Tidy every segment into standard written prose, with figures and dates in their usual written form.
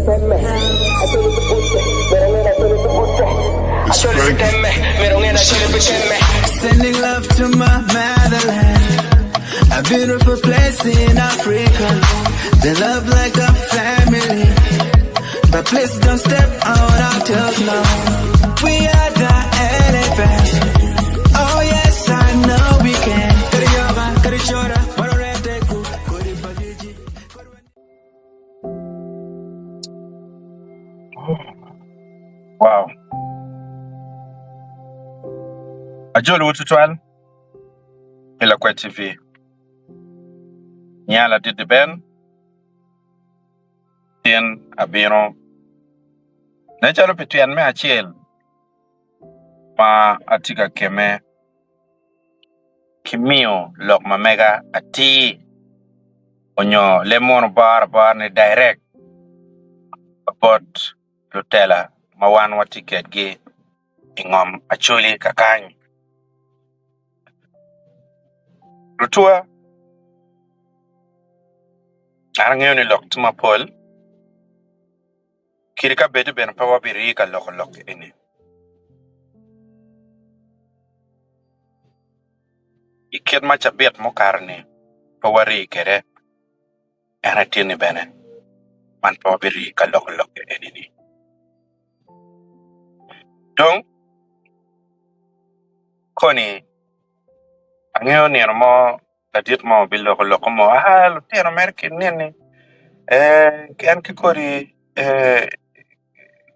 Sending love to my motherland, a beautiful place in Africa. They love like a family, but please don't step out our toes now. We are the elephants. Oh yes, I know we can. Wow. Acholi ututwal ila kwa TV. Nyala did the ben tien abino. Na chalo pitian me achiel ma atika keme kimio lok mamega ati onyo lemon bar ne direct about Lutela mawan wa ticket gi ingom Acholi kakany. Lutua arangyo ni lok tuma pol kirika bedi ben pawa biri ka lok ini. Iked macha bet mo karni pawari kere anatini bene man pawa biri ka lok ini ni. Dong koni angyo ni mo latit mo bilok mo lutero merki nini kian kikori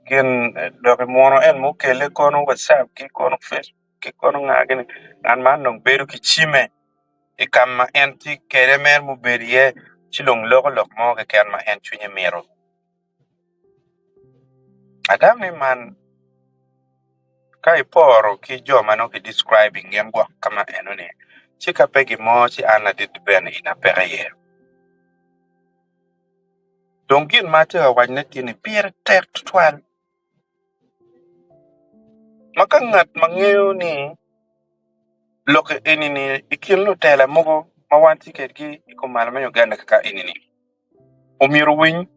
gen doke mono en mo kele kono WhatsApp ki kono Facebook ki kono ngagini an man nong beru ki chime ikama enti kere mer mo berie chilong lok mo ke kan ma en chunye mero adam ni man kai poro ki joma no ki describing ngem gwa kama enone chika pegi mo chi ana dit ben ina pere dongin mate wajne tini pier tek twal makangat mangeo ni loke enini ikin Lutela mogo mawanti kergi ikumal ma Uganda kaka enini umiru winy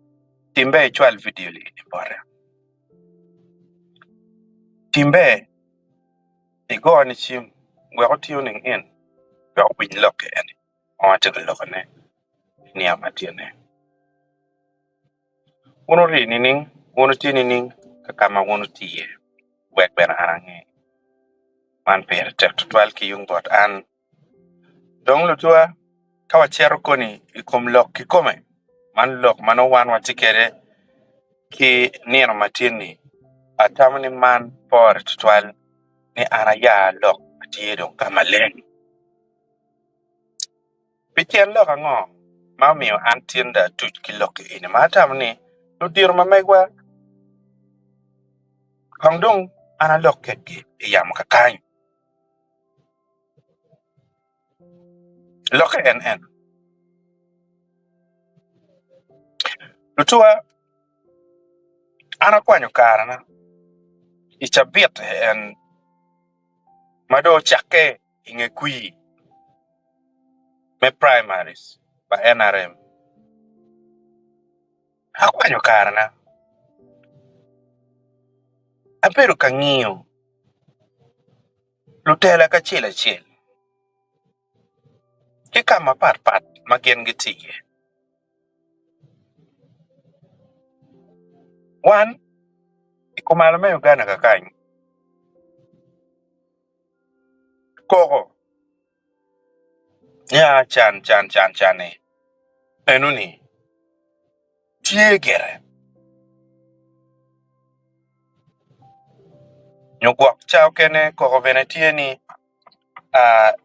timbe chwal video li bore timbe igo ni chim weko tuning in weko winy loke eni mawante ke loke ne ni amatiene uno ri nining uno ti nining kakama uno tiye wek ben arange man per tek twal ki yung bot an dong lutua kawa chero koni ikom lok ki kome man lok mano wan watikere ki nino matini atamni man por twal ni araya lok atiyedo kama leng pitien lok ango mamio antienda tuch ki lok ini matamni ludir mamegwa hangdong ana lok kegi yam kakany lok en lutua ana kwanyo karana ichabit en mado chake inge kui me primaries ba NRM akwanyo karana apero kang'iyo Lutela ka chiel kikama pat magen gitiye one ikumalo me Uganda kakany koko ya chan enuni tiegere nyugwak chao kene koko bene tieni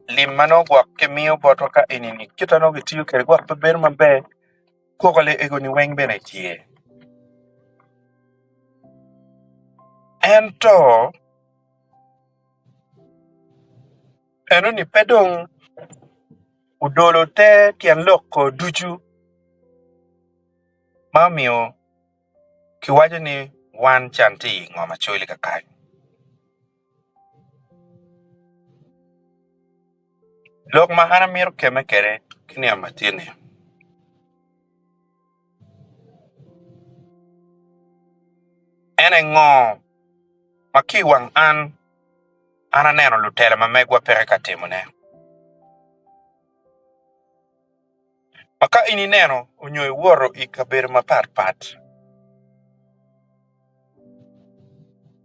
limano gwak kemio botoka inini kitano gitiyo kere gwak beber mabe koko le ego ni weng bene tie ento enuni pedong udolo te tien loko duju mamio kiwaje ni wan chanti ngoma Acholi kakany lok ma ana miro keme kere kini amatini ene ngo makiwang an ananeno lutele mamegwa pere katimone maka ini neno onyo iwuoro ikaber pat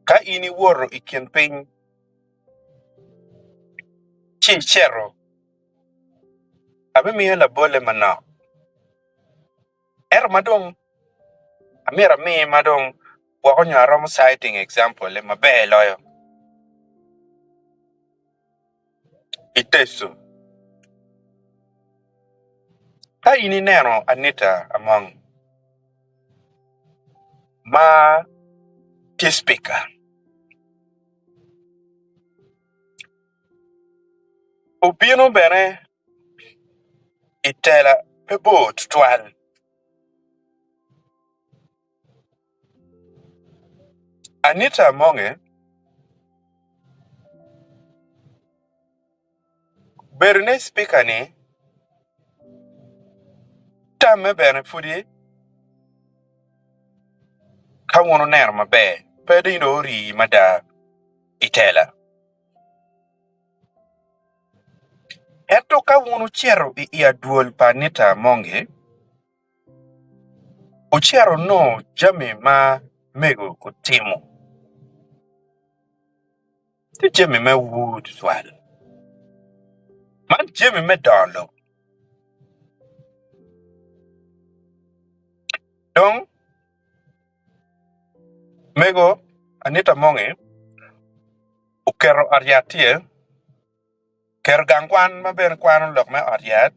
ka ini wuoro ikien piny chichero abe miyo la bole manok madong amira mi madong wakonyo aromo citing example le mabe loyo iteso ka ini neno Anita among ma speaker obino bene itela pebot twal Anita Amonge berne speaker ni tamme bene fudi kawono ner mabe pede ino ri mada itela eto kawono chiero i aduol pa Anita Amonge uchiero no jami ma mego kutimo ti jami me wood twal man jami me donlo dong mego Anita Amonge ukero ariatie ker gangwan maber kwano lok me ariat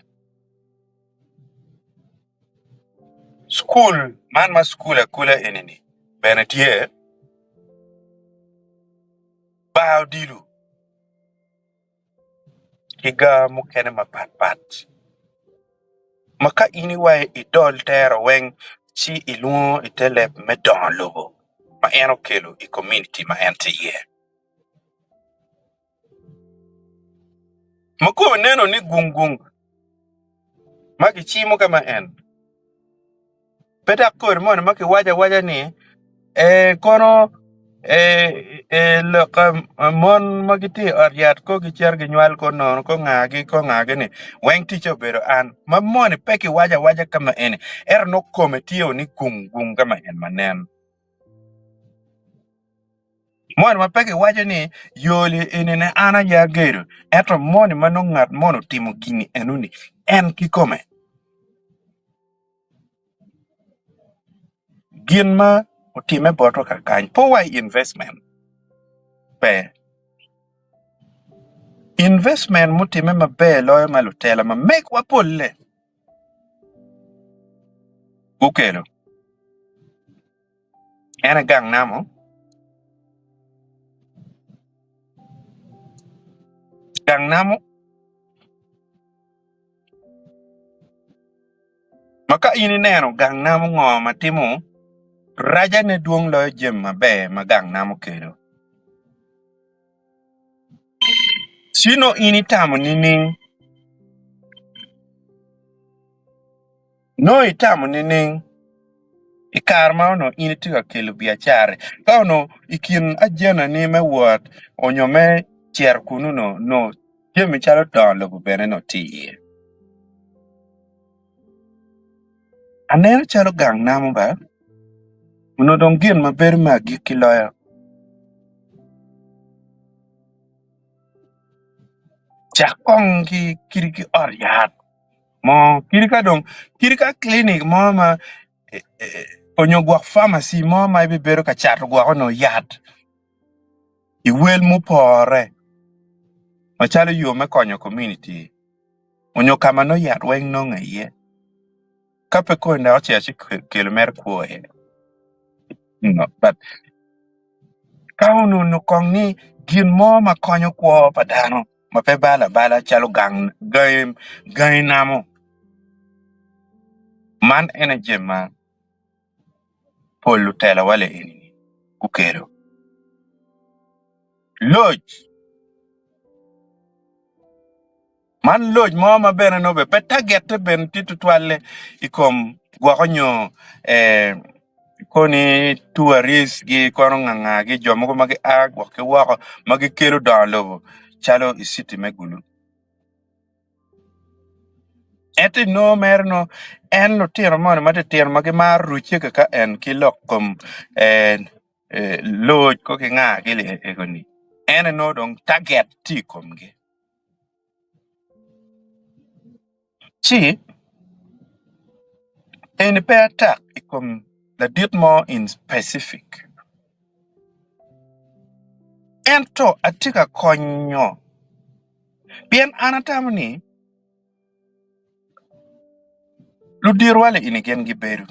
school man ma school akula enini benetie bao dilu higa mukene mapat maka ini wae idol tero weng chi iluo itelep me don lobo ma eno kelo i community ma ente ye mako neno ni gungung maki chimo kama en peta kor mon maki waja ni kono loka mon magiti ariat ko gicher ginywal ko non ko ngagi ni weng ticho bero an ma mon peki waja kama en no kometio ni gung kama en manen mon ma peki waja ni yoli enene ana ya gero eto mon mano ngat mono timo gini enuni en kikome gin ma utime boto kakany po why investment pe investment mutime mabe loyo malutela ma make wapolle ukelo ena gang namo maka ini neno gang namo ngo matimo raja ne duong loyo jem mabe ma gang namo kelo sino ini tamo nining no itamo nining ikarma no ini tiga kelo biachare ka no ikin ajena ni me wot onyome chier kunu no jemi chalo don lobo bene no tiye aneno chalo gang namo ba uno dong gin maber magi kiloyo chakong ki kiriki oriat mo kirika clinic mo ma onyo gwak pharmacy mo ma ibe bero ka chat gwak no yat iwel mupore machalo yo me konyo community onyo kama no yat weng no ngeye kape ko na oche kelo mer kuoe no but kauno no kong ni gin mo ma konyo kuo padano ma pe bala chalo gang namo man energy ma polu tela wale ini kukero loj man loj mo ma bene no be peta gete ben titu twale ikom gwakonyo koni tourist gi kono nganga gi jomo magi ag wake wako magi kelo download chalo isiti megulu eti no merno en lo tiro mon mate tiro magi mar ruche ka en kilokom en loj ko ki nga gi le egoni en no dong target ti komgi chi en pe attack ikom the did more in specific ento atika konyo bien anatamni ludir wale ini gen gi beru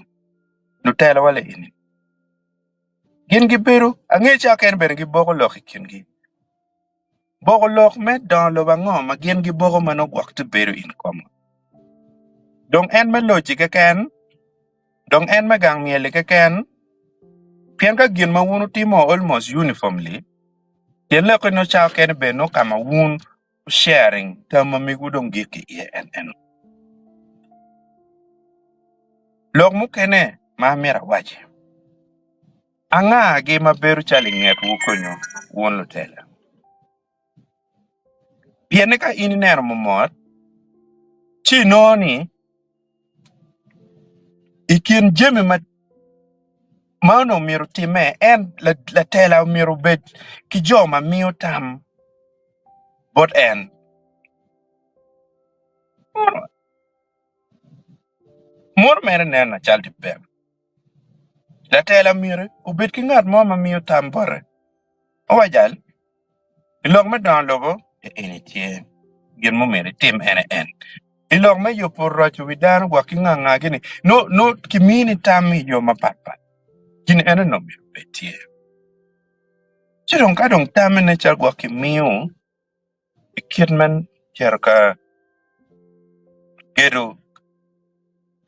lutela wale ini gen gi beru angecha ken ber gi bogo lok kingi bogo lok me dans lo bango ma gen gi bogo mano waktu beru in kom dong en me logic ken dong en me gang miele ken pien ka gen ma wunu timo almost uniformly yen le ko no cha ken be no kama wun sharing tama mi gudong giki en lok mu kene ma mera waje anga gi ma beru chali nget wu konyo won lutela pien ka in ner momot chi noni ikin jeme ma mano miru time en la tela miru bet ki joma miyo tam bot en mor mere nena chalti pem la tela miru ubet ki ngat mo ma miyo tam bore owajal ilok me don lobo eni tie gen mo mere tim en ilok me yo por rocho widan gwa ki nganga gini no kimini tam yo mapapa gini ene no miru betie chirong ka dong tam ne chal gwa ki miyo ikirman cherka geru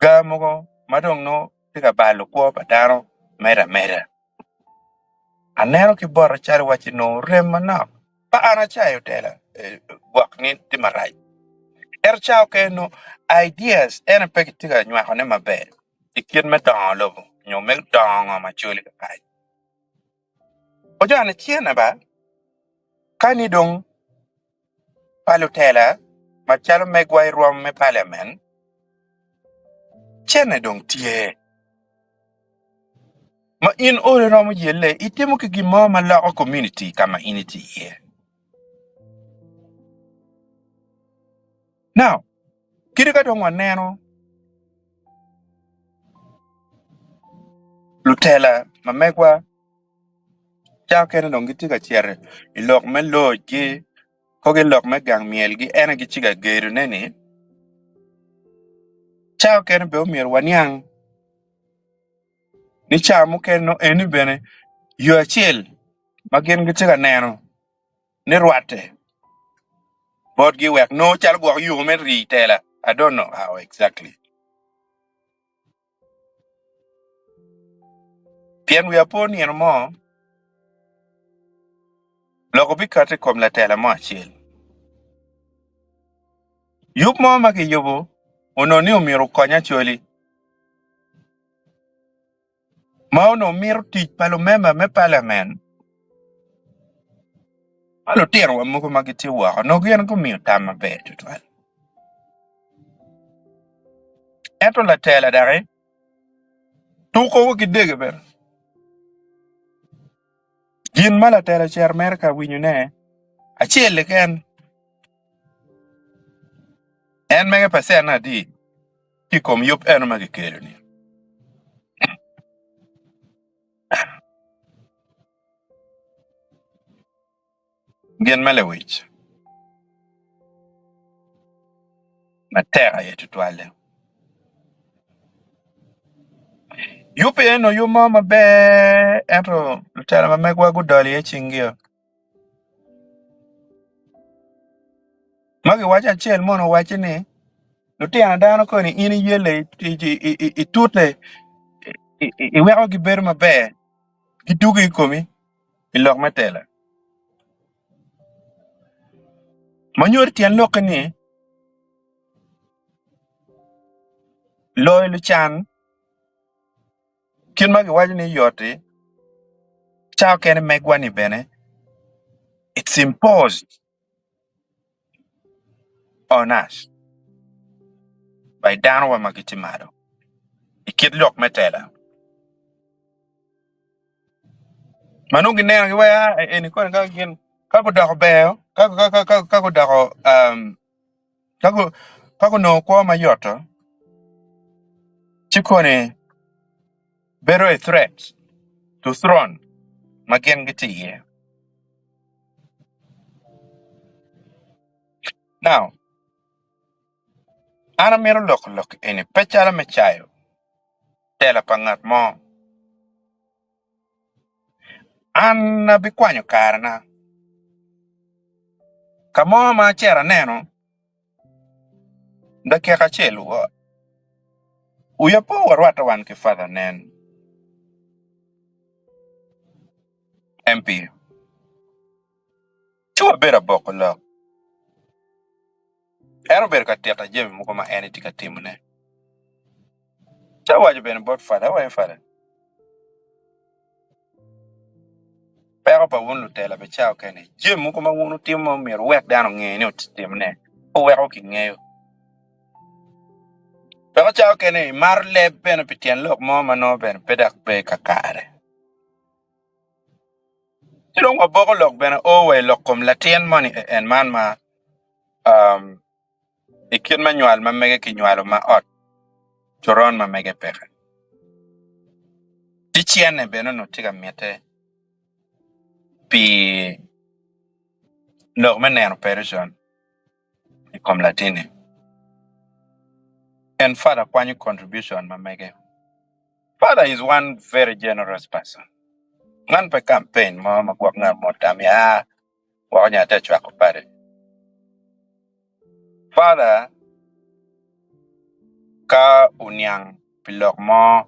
gamogo madong no tiga balo kwa padaro mera anero ki bora chari wachi no rema na pa ana chayo tela wak ni timarai chao ke no ideas ena peki tiga nywa hone mabe ikien me don lobo nyo me don ma chuli ka pai ojo ana chiena ba kani dong palo tela machalo megwai rom me parliament chene dong tie ma in ore romo yele itemo ki gimo ma la community kama initi here now kiri ka dong waneno lutela ma megwa chao kene dong giti ka chere ilok me loji ko ge lok me gang miel gi ena gi chiga geru neni chao kene be omier wanyang ni chamu ken no eni bene yo achiel ma gen gi chiga neno ni rwate bot gi wek no chal go yu me ri tela I don't know how exactly pien we upon yen mo loko bi kate kom la tela mo achiel yup mo ma ki yubo ono ni omiero konya choli ma ono miero tich palo member me parliament alo tero wa moko ma giti wa no gen ko miyo tam maber tutwal eto la tela dare tuko wo gidege ber gin mala tela cher merka winyu ne achiel ken en mege pasen na di ki kom yup eno ma gikelo ni gen male wich matera ye tutwale yup eno yumo mabe eto tela ma megwa gudoli e chingio magi wacha achiel mono wachi ni lutiana dano koni in yele itute iweko gi ber maber gidugi komi ilok matela manyor tian lokni loy luchan kin magi wajni yoti chao kene megwani bene it's imposed on us by dano wa magitimado ikid lok metela manungi nena ki waya eni kon ka gin ka ko dako beo ka ko dako ka ko no ko mayoto chikone bero a threat to throne magen gitiye. Now ana mero lok eni pechala mechayo tela pangat mo an bi kwanyo karna kamo ma chera neno dakika chelu uyapo warwata wan ki father nen MP chuo bera boko lo ero ber ka teta jemi moko ma eni tika timne chawajo ben bot father wa father pero pa wonu tela be chao kene jemi moko ma wonu timo mer wek dano ngeni otimne o weko ki ngeyo pero chao kene mar le ben pitien lok mo mano ben pedak be kakare chiro ngo boko lok ben o we lokom latien money en man ma ikin manual ma mege ki nywalo ma ot choron ma mege peke tichiene beno no tiga miete pi lok meneno person ikom latini and father kwanyu contribution ma mege father is one very generous person ngan pe campaign mo ma gwak ngar mo tam ya wa nya ta chwa ko pare father ka unyang pilok mo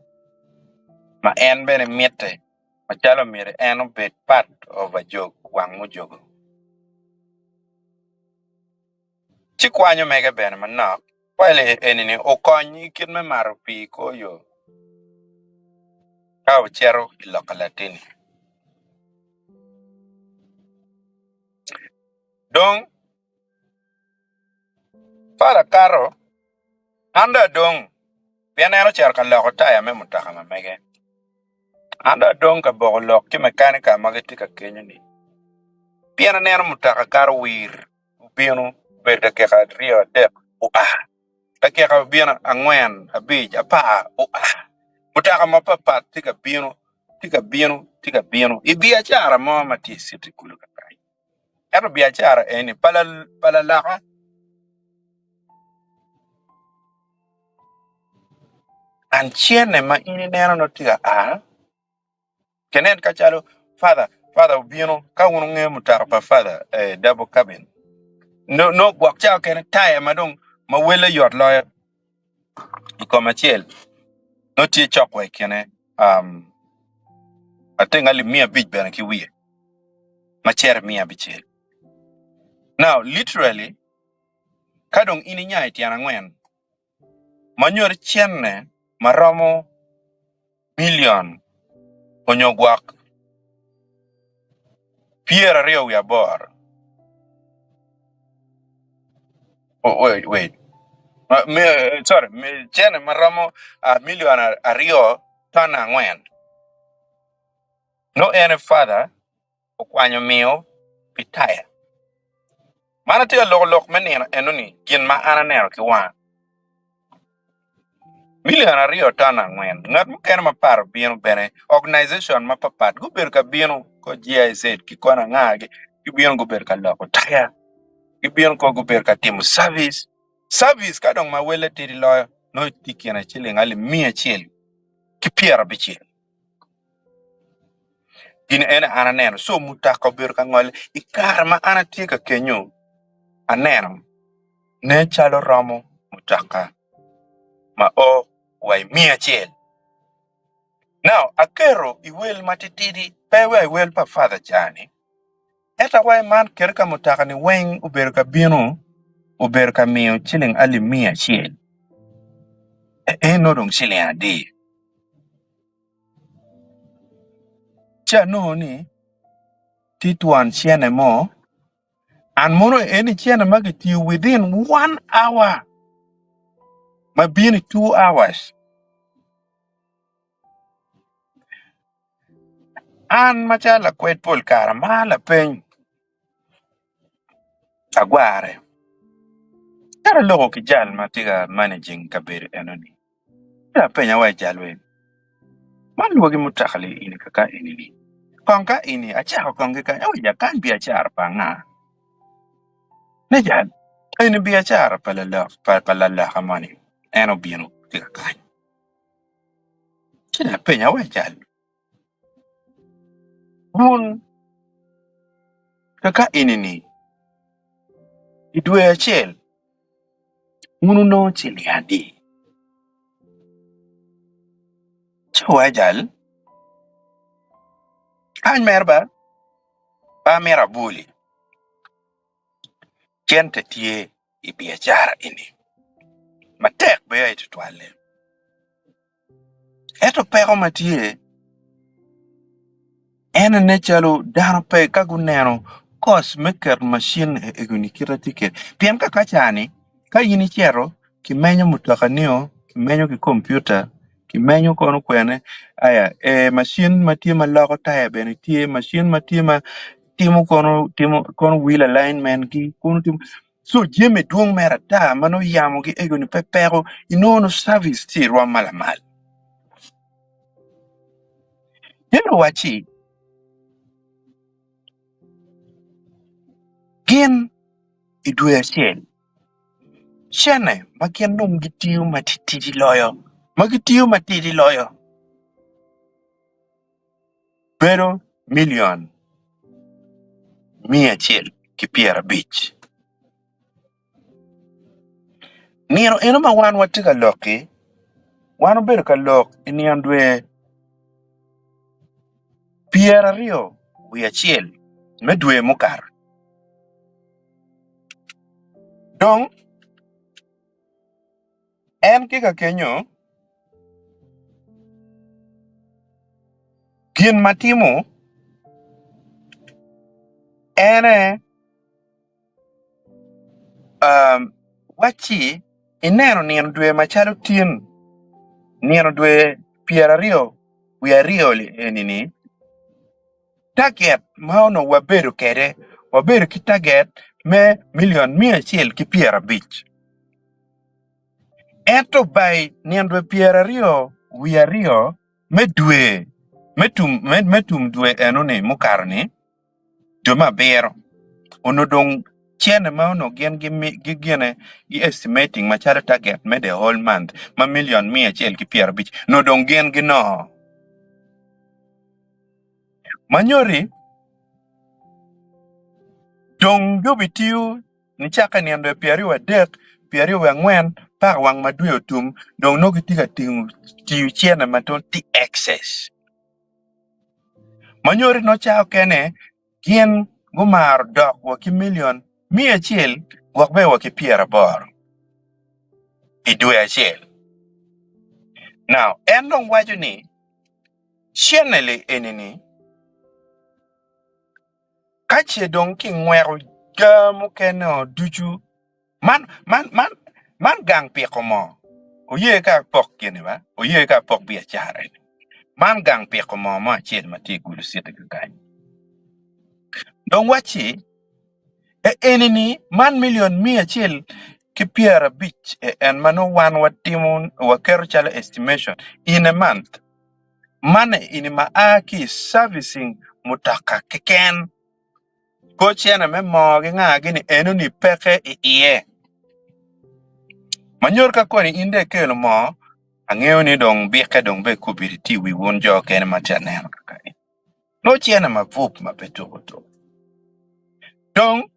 ma en bene miete ma chalo mire en bet part of a jog wang mo jogo chikwanyo mege bene manok wale enini okonyi kin me maro pi ko yo ka uchero iloka latini dong para karo anda dong pianero cher ka loko taya me mutaka ma mege anda dong ka boko lok ki mekanika mageti ka kenyo ni piana nero mutaka karo wir ubino berde ke ka rio dek take ka bino angwen abij apa mutaka mapapat tika bino ibiachara mo matisi tikulu ka kai ero biachara eni pala laka an chiene ma ini neno no tiga kenen ka chalo father bino ka unu nge mutaka pa father double cabin no gwak chao kenen taya madong ma wele yot lo ikomachiel no tie chokwe kene atenga li mia bij bena ki wiye macher mia bichel now literally kadong ini nyai tiana ngwen manyor chienne maromo million onyogwak piera rio ya bor wait sorry chienne maromo million ario tana ngwen no any father okwanyo mio pitaya mana tiga lok menena enoni kin ma ananero ki wan million ario tana ngwen ngat mken ma paro bino bene organization ma papat guber ka bino ko GIZ ki kona ngage ki bino guber ka loko taya ki bino ko guber ka timo service ka dong ma wele tiri lo no tikiana chile ngali mia chile ki piera bichile in ene ananeno so mutaka ber ka ngol ikar ma anatika kenyo aneno ne chalo romo mutaka ma o wai mia chile. Now, akero iwel matitidi pewe iwel pa father jani. Eta wai man kerka mutaka ni weng uberka bino uberka miyo chiling ali mia chiel. No dong chiling adi. cha no ni tituan chiene mo and mono any chiene magiti within 1 hour mabini 2 hours an machala kwet pol kara mala peny agware tara logo kijal matiga managing kabir enoni ya penya wa jalwe man luogi mutakali ini kaka ini ni konka ini achako konge ka ya kan biachara panga ne jal ini biachara palala hamani eno bieno tiga kan kina penya wa jal mun kaka ini ni idwe achel unu no chili adi chawa jal an merba ba mera buli kente tie i biachara ini matek be ay tutwale eto pego matie ena ne chalo dano pe kaguneno kos meker machine egunikira ticket piem kaka chani ka yini chero kimenyo mutakanio kimenyo ki computer kimenyo kono kwene aya machine matie maloko taya bene tie machine matie ma timo kono wheel alignment ki kono timo so jeme duong mera ta mano yamo gi egoni pepero inono service ti rwa malamal yero wachi gin idwe achiel chene makien num gitiyo matitidi loyo magitiyo matidi loyo pero million 100 kipiera bich nino eno ma wan watiga loki wan obedo ka lok inian dwe piera rio wi achiel medwe mokar dong en kika kenyo gin matimo ene wachi ineno nien dwe machalo tin nien dwe piera rio wi ario enini target maono wabedo kede wabedo ki target me million 100 kipiera bich eto by niendwe piera rio wi ario medwe metum dwe enoni mukarni joma bero onodong chene maono gen gi gene gi estimating machalo target me the whole month ma million 100 kipiera bich nodong gen gi no manyori dong jobitiyo ni chaka niendwe piera rio adek piera rio ang'wen par wang madwe otum dong no gitiga tiyo chene maton ti excess manyori no chao kene gien gumar dok waki million 100 wakbe waki piera bor idwe achiel now endong wajo ni chenele enini kache dong ki ngwero jamu keno duchu man gang pikomo oye ka pok kene ba oye ka pok biachara man gang pikomo ma chiel mati gulu sita kagany dong wachi enini man million 100 kipiera bich en mano wan watimun wakero chala estimation in a month mane ini maaki servicing mutaka keken ko chena me mo gi nga gini enoni peke iye manyor ka koni inde kelo mo ang'eyo ni dong bieke dong be kubiriti wi won jo kene matane kaka no chena mavup mabeto dong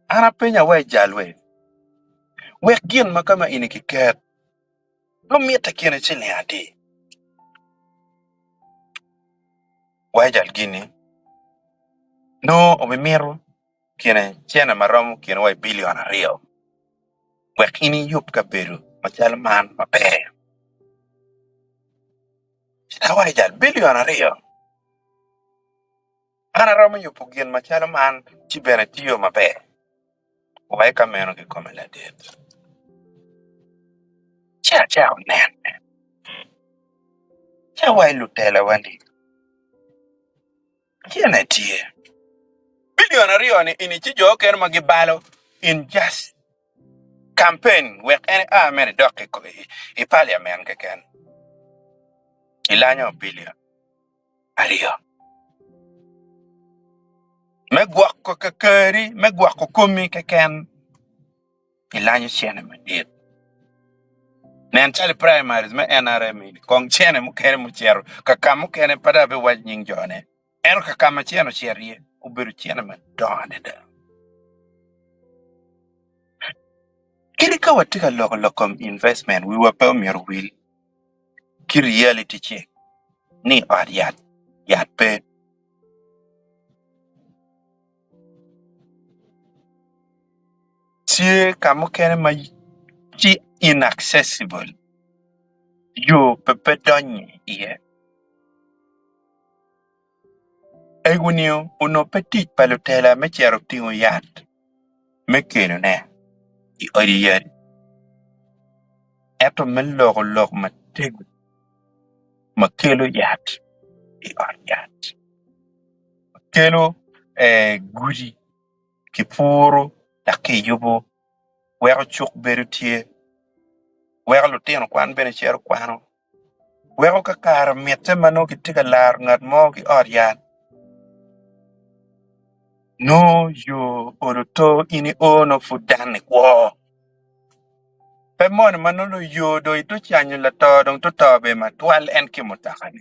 ana penya we jalwe wek gin makama ini kiket no mieta kene chene adi wajal gini no omimiru kene chena maromo kene wai billion ario wek ini yup ka beru machal man maber chena wajal billion ario Ana romo yupo gin machalo man ci bene tiyo maber. Wai kameno gi komela det. Cha nen. Cha wai lutela wandi. Chiene tie. Bilion ariyo ni ini ci jo ken magibalo in just campaign wek en amen doke ko I parliament keken. Ilanyo bilion ariyo. Megwak ko kakari, megwak ko kumi keken. Ilanyo chiene madit. Nen chali primaries me NRM kong chiene mukene muchero kakamu kene pada be waj nying jone. Eno kakama chieno cherie ubiru chiene madone da. Kiri ka watika lokom investment we were per mir will. Ki reality check ni yat pe. Sie kamu kene ma chi inaccessible. Yo pepe donye ye. Egunio uno petit palutela me chero tingo yat. Me keno ne. I ori yat. Eto me lok ma tegu. Ma kelo yat. I ori yat. Kelo gudi. Kipuro. Dake yubo. Wero chuk beru tie. Wero lutino kwan bene chero kwano. Wero kakara miete mano ki tiga lar ngat mo ki ori yat. No yo oroto ini ono fudane kwa. Pe mon manolo yo do ito chanyo la to dong to tobe ma twal en kimutakani.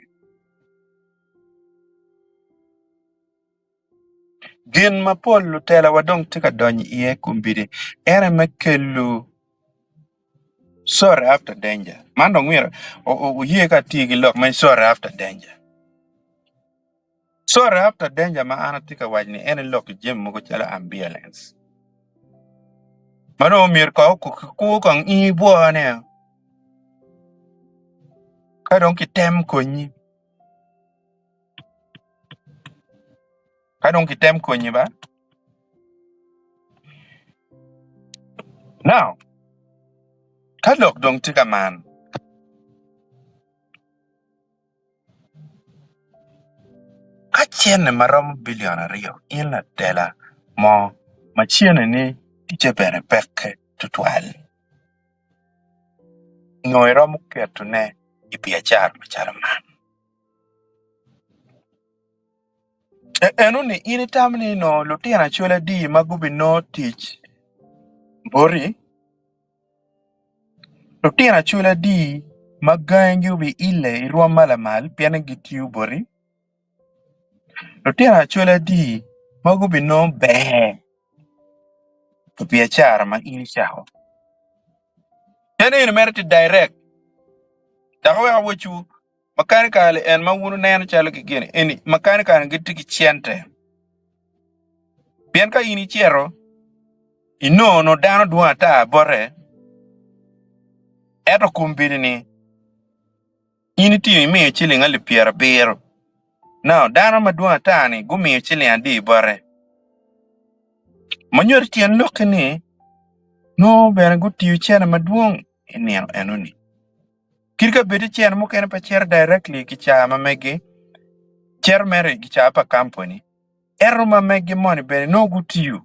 Gin ma pol lutela wadong tika donyi iye kumbidi. Ere mekelu sorry after danger. Mando ngwira o ye ka tigi lok man sorry after danger. Sorry after danger ma ana tika wajni ene lok jem mugo chala ambulance. Mano mir ka ku kang I buane. Kadong ki tem konyi. Kadong ki tem konyi ba? Now, kadok dong tika man. Kachiene maromo bilion ariyo in la tela mo machiene ni tiche bene peke tutwal. Ngoi romo keto ne I biachar machalo man. Eno ni ini tamni no lutiana chwela di magubi no tich bori. Lutiana chwela di maganyu bi ile iruwa malamal piana gitiu bori. Lutiana chwela di magubi no be biachar ma ini chao. Tene in meriti direct. Dakawe awachu mechanical en mawunu neno chalo kigene eni mechanical ngiti ki chiente. Bien ka ini chiero ino no dano duwa ta bore eto kumbini ni ini ti imi chili ngali piera biro. Now dano maduwa ta ni gumi chili andi bore. Manyor tien loke ni no bena guti uchena maduong eno ni. Kirka bedi chen mo kene pa cher directly ki cha mamegi cher mere ki cha pa company ero mamegi money bene no gutiu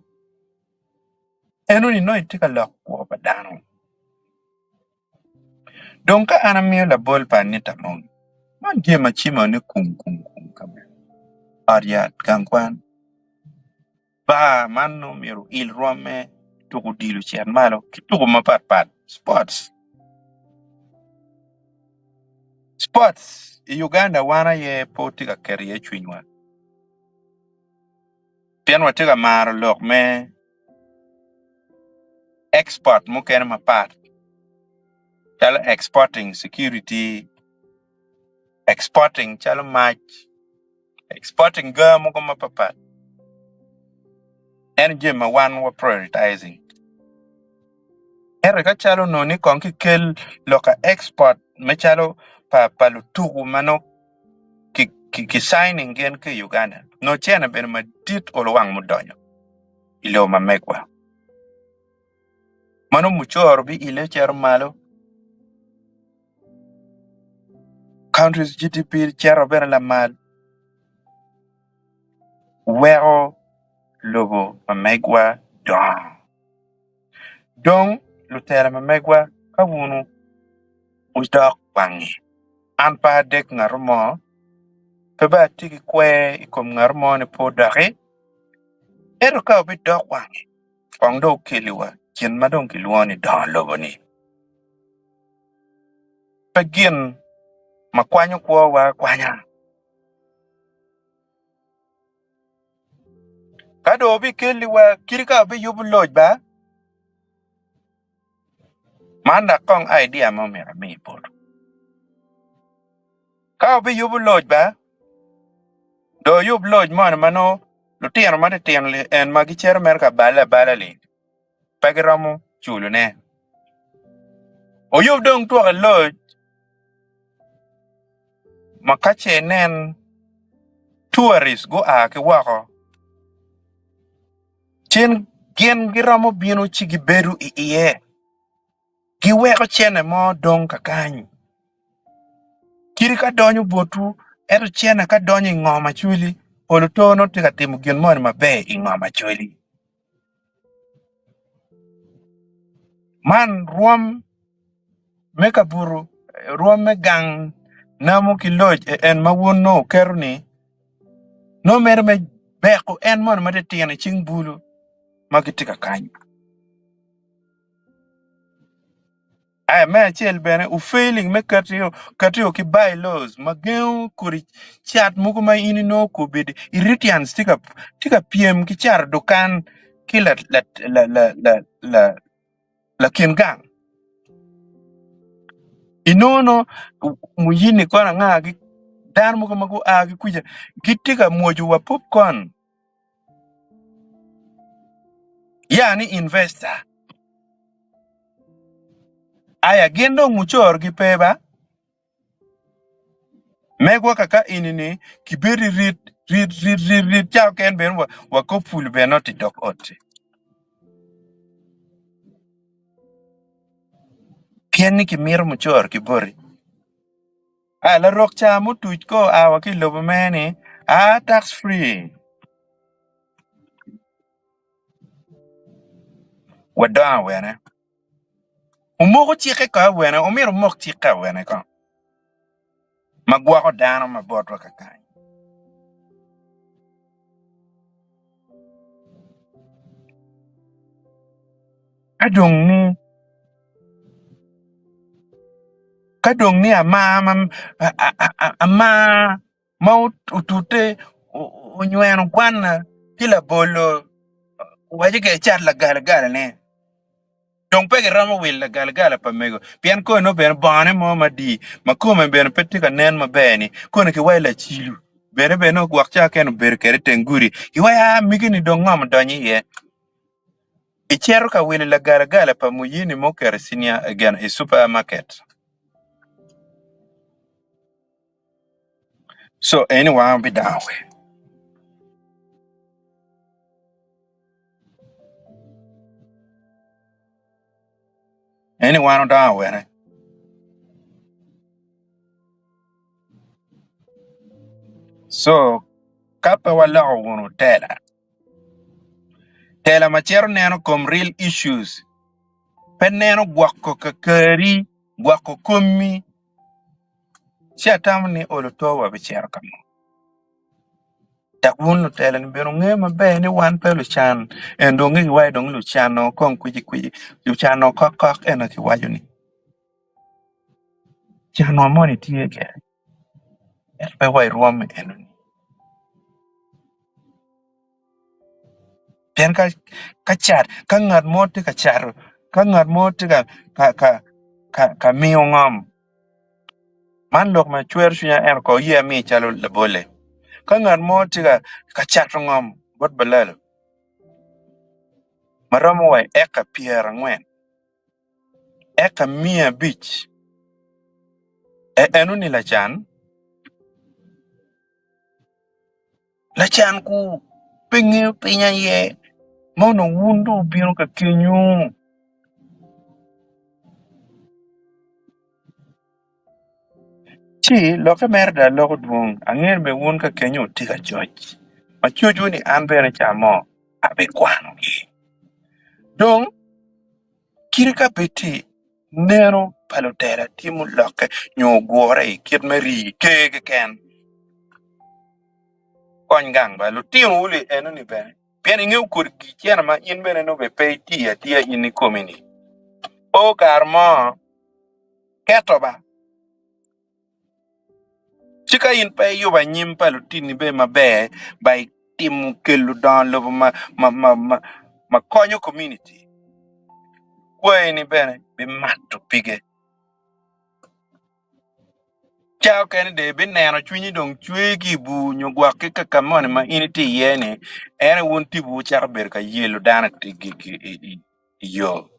eno ni no itika lok ko pa dano donka ana mi la bol pa nita mon man die ma chima ne kum kame aria kankwan ba man no miru il rome to ko dilu chen malo ki to ko mapat sports Uganda wana ye potika career chwinywa pian watika maro lok me export mukene mapat chalo exporting security exporting chalo match exporting ga muko mapapat energy ma one wa prioritizing ka chalo no ni konki kel loka export me chalo pa lutugu mano ki signing gen ke Uganda no chena ben ma dit olwang mudonyo ilo mamekwa mano muchor bi ile cher malo countries GDP cher ben la mal wero lobo mamekwa dong lutera mamekwa kawunu udok wangi an pa dek ngarumo peba tiki kwe ikom ngarumo ni po dake ero ka obi dok wangi kong do kiliwa kien madong kiluoni don lobo ni pagin makwanyo kwa wa kwanya kado obi kiliwa kirika obi yubu loj ba manda kong idea mo mera mi por ka obi yubu loj ba do yub loj mon mano lutino mane tin en magi cher mer ka bala li pagiromo chulu ne o yub dong to loj makache nen tourist go a ke wako chen gen giromo bino chigi beru iye giweko chene mo dong kakanyi kiri ka donyo botu eto chene ka donyo ing'oma chuli olutono tika timo gin mon mabe ing'oma chuli man ruom meka buru ruom me gang namo ki loj en mawuon no kerni no mer me beko en mon mate tiene ching bulu magitika kanyi ay me achel bene u failing me katio ki bylaws mageu kuri chat mugo ma ini no kubidi iritians tika piem ki char dukan kila la kingang inono muyini kona ngagi dan mugo mago agi kuja gitika moju wa popcorn yani investor aya gendo muchor gi peba megwa kaka inini kiberi rit chao ken ben wa kopul be not dok ot pieni ki mir muchor ki bori la rok cha mutuj ko awa ki lobo meni tax free wada wene umoko chike ka wene umiro mok chike wene ka magwa ko dano mabotwa kaka kadong ni ama ma utute unyweno kwana kila bolo wajike chat la gala ne dong pege ramo wil la gala pamego pian ko no ben bane mo madi makome ben petika nen mabeni ko ne ki wala chilu bene no gwakcha ken ber kere tenguri iwaya migini dong ngam donyi ye ichero ka wil la gala pamuyini mo kere senior again a supermarket. So anyone be down with. Anyone down with it. So kapa wala wunu tela. Tela machero neno kom real issues. Pen neno gwako kakari, gwako kumi. Siya tamni oluto wa bichero kamo. Takwunu tela ni bero ngema be ni wan pelu chan. Endo ngi wai dong lu chan no kong kuji. Lu chan no kok ena ki waju ni. Chan no moni tiye ke. Elpe wai ruwame enu ni. Pen ka chat, ka ngat mo te ka charo. Ka ngat mo te ka miyo ngam. Man lok ma chwer shunya en ko ye mi chalo le bole. Ka ngat mo te ka chat ngam bot balalo. Maramo wai eka piera ngwen. Eka mia beach. Enu ni la chan. la chan ku pingi pinya ye mono wundu biro ka kenyu chi lo ka merda lo ko dwong anger be wun ka kenyu tika joch ma chuju ni an bere chamo abe kwano gi dong kirika beti nero palotera timu loke nyo gore kit mari ke ken kon gang ba lu timu uli eno ni be pien inge kur ki chena ma in bene no be pe tia in ni komini o karmo keto ba chika in pe yo ba nyim palutini be mabe ba timu kelu don lo ma konyo community kwe ni bene be matto pige chao ken de bin neno chunyi dong chwe ki bu nyugwa ke kakamone ma initi yene ene won ti bu chak ber ka yelo dana yo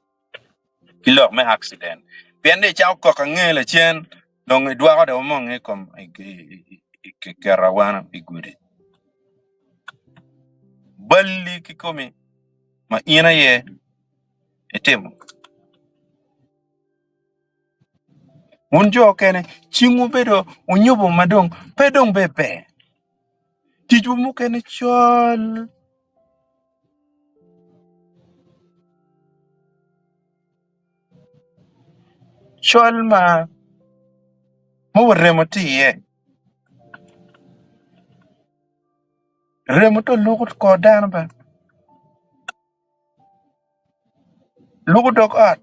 kilo me accident pende chao ko ka ngele chen dong dwa ko de mo nge kom ke rawana igude balli ki komi ma ina ye etemo un jo kene chingu bedo unyubo madong pedong bebe tiju mu kene chol ma mo remoti ye remoto lugut ko dan ba lugut dok at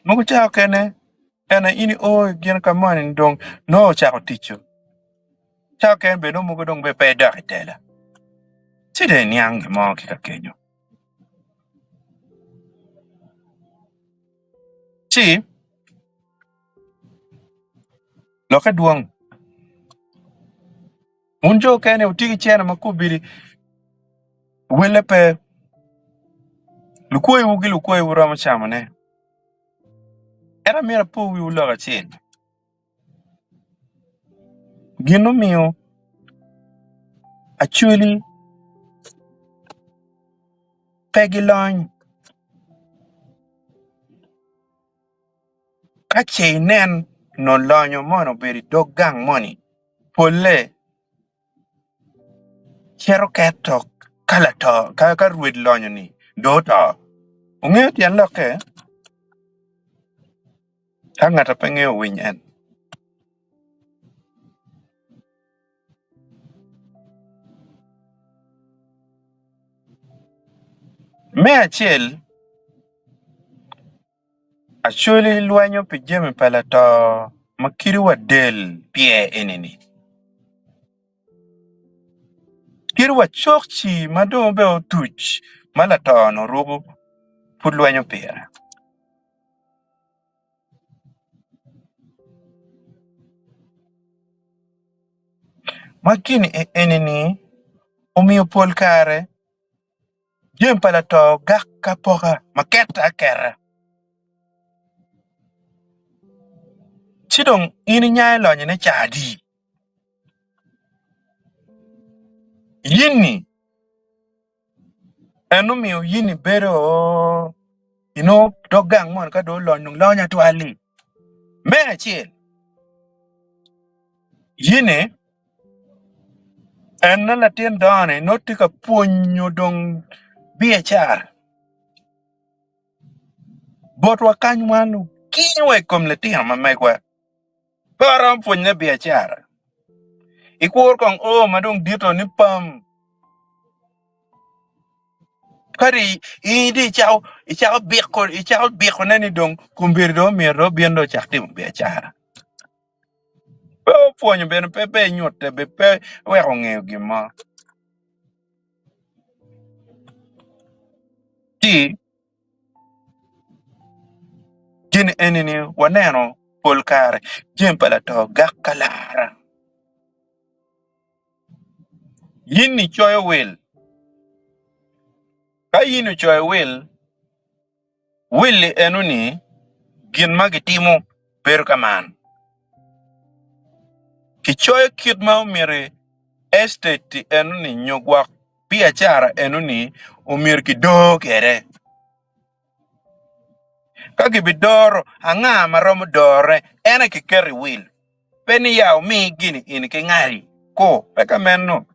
mugu chao kene ena ini o gien kamani dong no chako ticho chao kene be no mugu dong be pe da tela side niang mo ki ka kenyo chi lo ka duong unjo kene utigi chena makubiri wele pe lukoi ugi lukoi urama chamane era mira po wi ulo ka chen gino mio actually pegi line ka nen no lanyo mono beri dogang money pole chero ketok kala to ka ruid lanyo ni do to ung'eyo tian loke ka ng'ato pe ng'eyo winy en me achiel achuli lwanyo pijemi pala to makiri wa del pie enini kiri wa chokchi madong be otuch mala to no rugo pud lwanyo pira makini enini omiyo pol kare jem pala to gak kapoka maketa kera chidong ini nyai lonye ne chadi yini enumiyo yini bero dogang mon ka do lony lonya twali me achiel yini en na latin done notika puonyo dong biachara botwa kany wanu kinywe kom latin mamekwa param puonyo biachara ikur kong madong dito ni pam kari idi ichao biko nani dong kumbir do miro biendo chaktim biachara pe puonyo ben pepe nyote be pe weko ng'eyo gima ti gin enini waneno pol kare jem pala to gakalara yini choyo wil ka yini choyo willi enuni gin magitimo ber kaman kichoyo kit ma umire estate enuni nyogwa biashara enuni umir kido kere kagi bidoro anga marom dore ene ki carry will beni yaw mi gini in ki ngari ko peka menno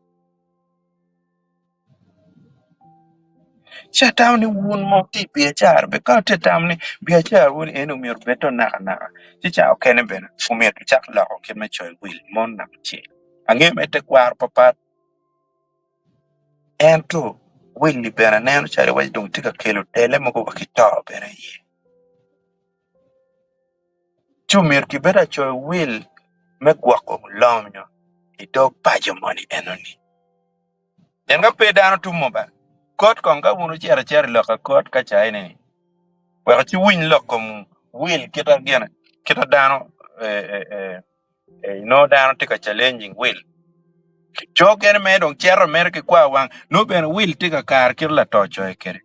chatawni wun mo ti biashara be ka tetawni biashara wun ene umir beto na chicha okene ben umir chak la ko kin me choy will mon na chi ange mete kwar papa ento will li bena neno chare waj dong tika kelo tele mo ko kitaw bena ye chumir ki beta choy will me gwako lomnyo idog pajo money enoni en ga pe dano tumo ba kot kon ga wunu chere lo ka kot ka chai ne wa chi win lo kom will kita gena kita dano no dano tika challenging will choken me dong chero mer ki kwa wang no ben will tika kar kirla tocho e kere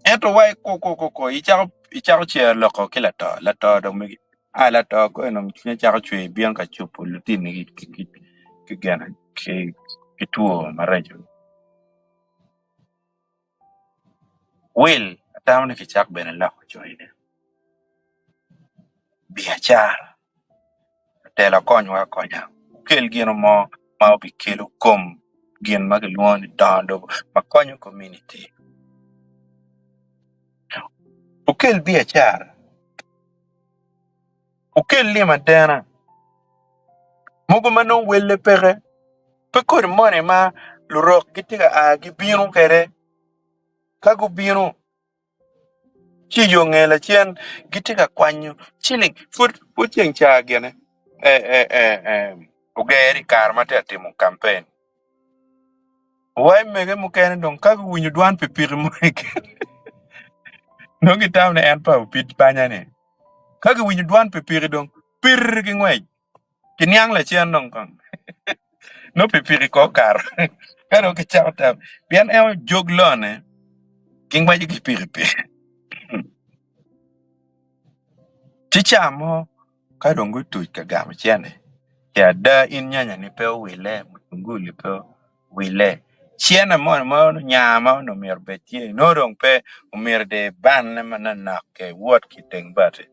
ento wai ko ichao cher lo ko kila to la to dong me la to ko no nya chao chwe bien ka chupu lutini ki gena ki tuo marejo will atawni ki chak bene la ko choide biachara tela konywa konya kel gino mo ma obi kelo kom gin mag luon dando ma konyo community ukel biachara ukel lima dena mugo mano welle pere pe kor mone ma lurok gitiga a gibinu kere kagu binu chi yo ngela chen gitiga kwanyo chiling fut yang cha gene ugeri kar mate timo campaign wai mege mukene don kagu winyu dwan pipir mo no gitaw ne en pa pit panya ne kagu winyu dwan pipir don pir gi ngwej kinyang la chen non kan no pipir ko kar karo ke chawta bien joglone king ba gi pir chichamo karo ngutu ka gam chene ya da in nyanya ni pe wile munguli pe wile chiena mo nyama no mer betie no dong pe mer de ban ne manana ke wot ki teng bate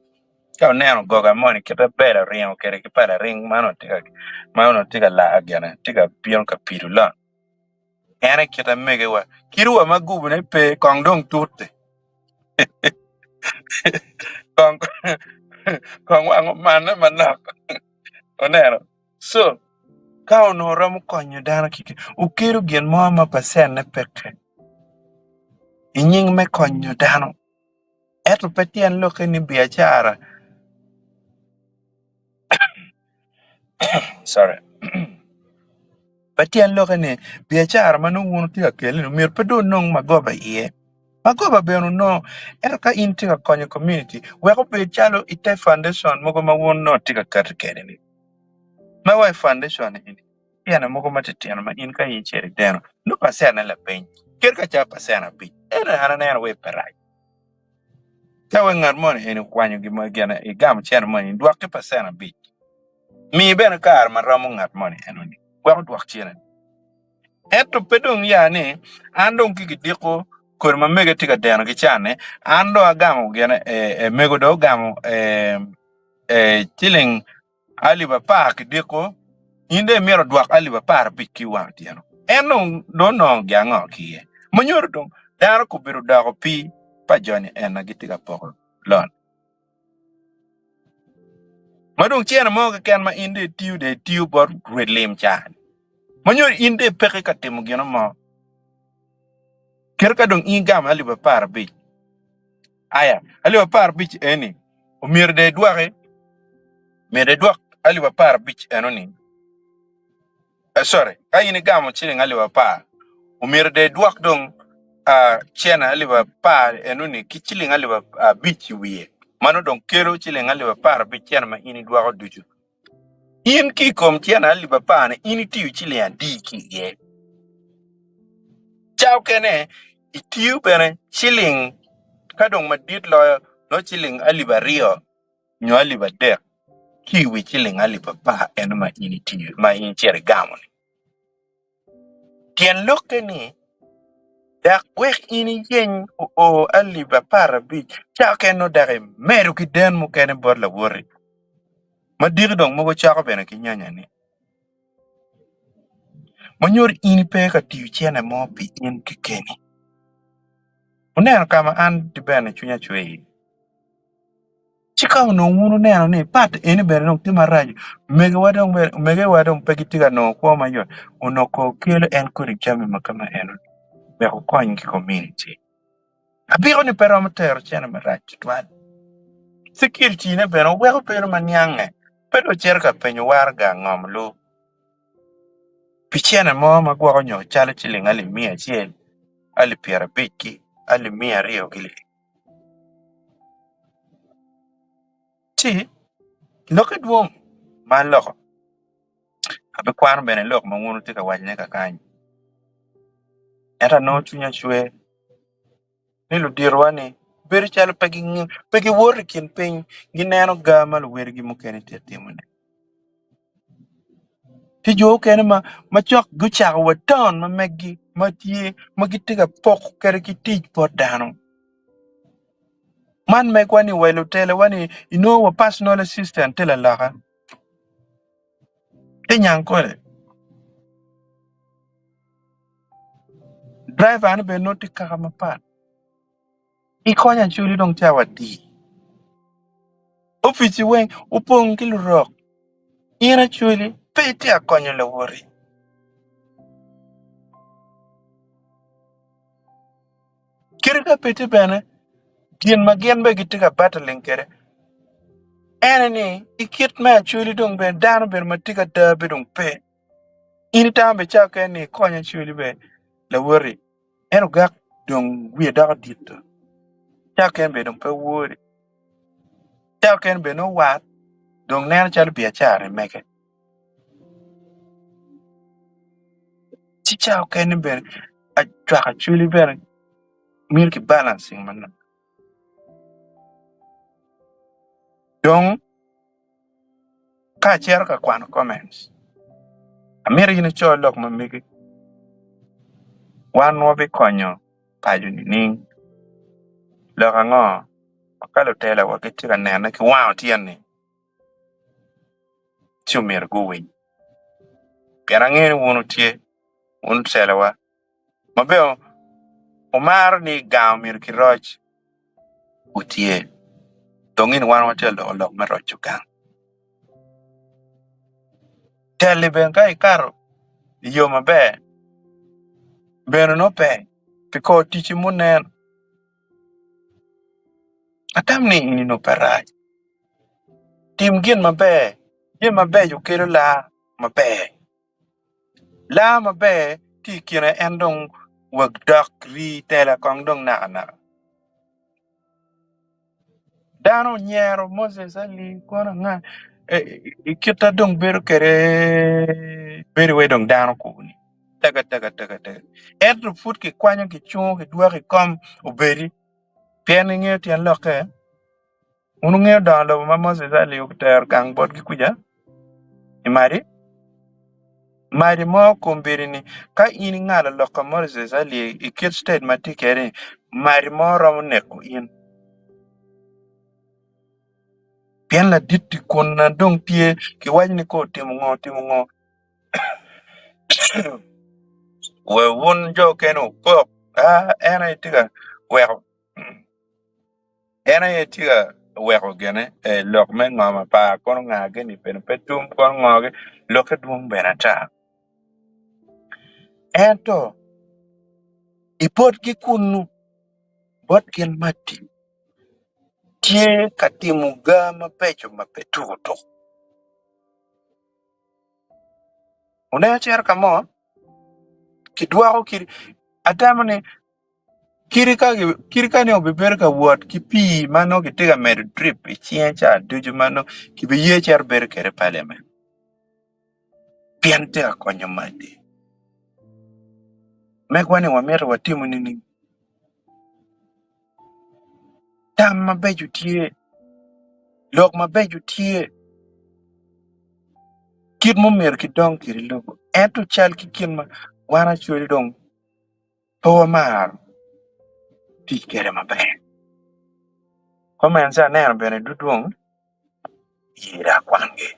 ka neno goga moni kita bela ring kere ki para ring mano tika la agana tika pion ka pirula ene kita mege wa kiruwa magubu ne pe kongdong tutte kong kong wango mana onero so ka onora mo konyo dana kike ukiru gien mo ma pasen ne peke inying me konyo dano eto petien loke ni biachara sorry petien loke ni biachara manu wunu tika kele no mir pedo nong magoba iye magoba beno no ka in tika konyo community weko pe chalo ite foundation mogo ma wun no tika kat kere ni ma wai foundation ni yana mogo matetiano ma in ka in chere deno no pasena la peny ker ka cha pasena pi ena hana we perai tawe ngar mon ene kwanyo gi ma gena e gam chen mon duak te pasena bi mi ben kar ma ramo ngat mon enoni wa duak chen eto pedong ya ne andong ki diko kor ma mege tika deno gi chane ando agamo gena mego do gamo chiling ali ba pak diko inde mero duak ali ba par bi ki wa tieno eno do no gango ki monyor dong daro ko biru dago pi pa joni ena gitika poko lon madung chena mo ka ken ma inde tiu bor redlem chan monyor inde peke ka timo gino mo ker ka dong ingam ali ba par bi aya ali ba par bi eni o mir de duare mere duak ali ba par bi enoni sorry ayini gamo chini ali ba par o mir de duak dong chena ali ba par enoni kichili ali ba bi wiye mano dong kero chile ngali ba par bi chena ma ini duago duju in ki kom chena ali ba pa ne ini tiu chile ya di ki ye chao kene itiu bene chiling kadong madit lo no chiling ali ba rio nyo ali ba de kiwi chiling ali papa en ma initi ma in chere gamon tien loke ni dak wek ini yen o ali papa bi chake no dare meru ki den mu kene bor la wori ma dir dong mo go chako bene ki nyanya ni manyor ini pe ka tiu chene mo pi in ki keni unen kama an di bene chunya chwe chika no wunu neno ni pat eni bene no tima raj mege wadong pe kitiga no kwa mayo unoko kelo en kuri chami makama eno be ko kony ki community abiro ni pero mtero chene marach twad security ne bene weko pero manyange pero cherka penyo warga ngom lu pichene mo magwako nyo chale chiling ali 100 ali piera biki ali 200 gili ti loke duong man loko abe kwano bene lok mangunu tika wajne kakanyi eta no chunya chwe nilu dirwani beri chalo pegi wori kin piny gineno gamal wergi mukene tetimone ti jo kene ma chok guchak waton ma meggi ma tie ma gitiga pok kere ki tij pot dano man meg wani welu tele wani wa personal assistant tele laka ti nyankole driver ani be noti kaka mapat ikonya chuli dong chawa di ofisi weng upong kilu rock ina chuli pete akonyo le wori kirika pete bene gien ma gien be gitiga battling kere eneni ikit me chuli dong be dano be matiga dabe dong pe ini tambe chake ni konya chuli be le wori eno gak dong wie daga dito chake be dong pe wori chake be no wat dong nen chal biachare meke chi chake ni be a chaka chuli be milki balancing man dong ka cher ka kwan comments amiri ni cho lok mamiki wan wobi konyo paju ni ning loka ngo akalo tela wakitira nena ki wow tiani chumir guwin kera ngeni wunu tie wunu tela wa mabeo umar ni gaw mir ki roch utie dongin wan watelo lok me roch gang teli ben kai karo yo mabe beno no pe piko tichi munen atam ni ini no parai tim gin mabe yu kero la mabe ti kira endong wag dak ri tela kong dong na dano nyero Moses ali kona nga ikita dong beru kere beru we dong dano kuni taga etro fut ki kwanyo ki chung ki dua ki kom uberi pieni ngeo tian loke unu ngeo don lo ma Moses ali ukter kang bot ki kuja mari mo kumbiri ni ka ini ngala loka Moses ali ikit state matikere mari mo romo neko in pien la ditti kun na dong tie ki wajni ko timo ngo we won jo keno pop ena itiga weko ena itiga weko gene lok men mama pa kono ngage ni pen petum kono ngoge loke duong benata ento ipot ki kunu bot ken mati tie katimu gama pecho mapetuto una cher kamo kidwako kiri atamane kirika ne obeber ka wuot ki pi mano gitiga med drip chien cha duju mano kibiye cher ber kere parliament piente akonyo madi megwani wamero watimu nini tam mabeju tie lok mabeju tie kit mo mer ki dong kiri lugo eto chal ki kin ma wana chweri dong to mar ti kere maber komen sa neno bene duduong yira kwange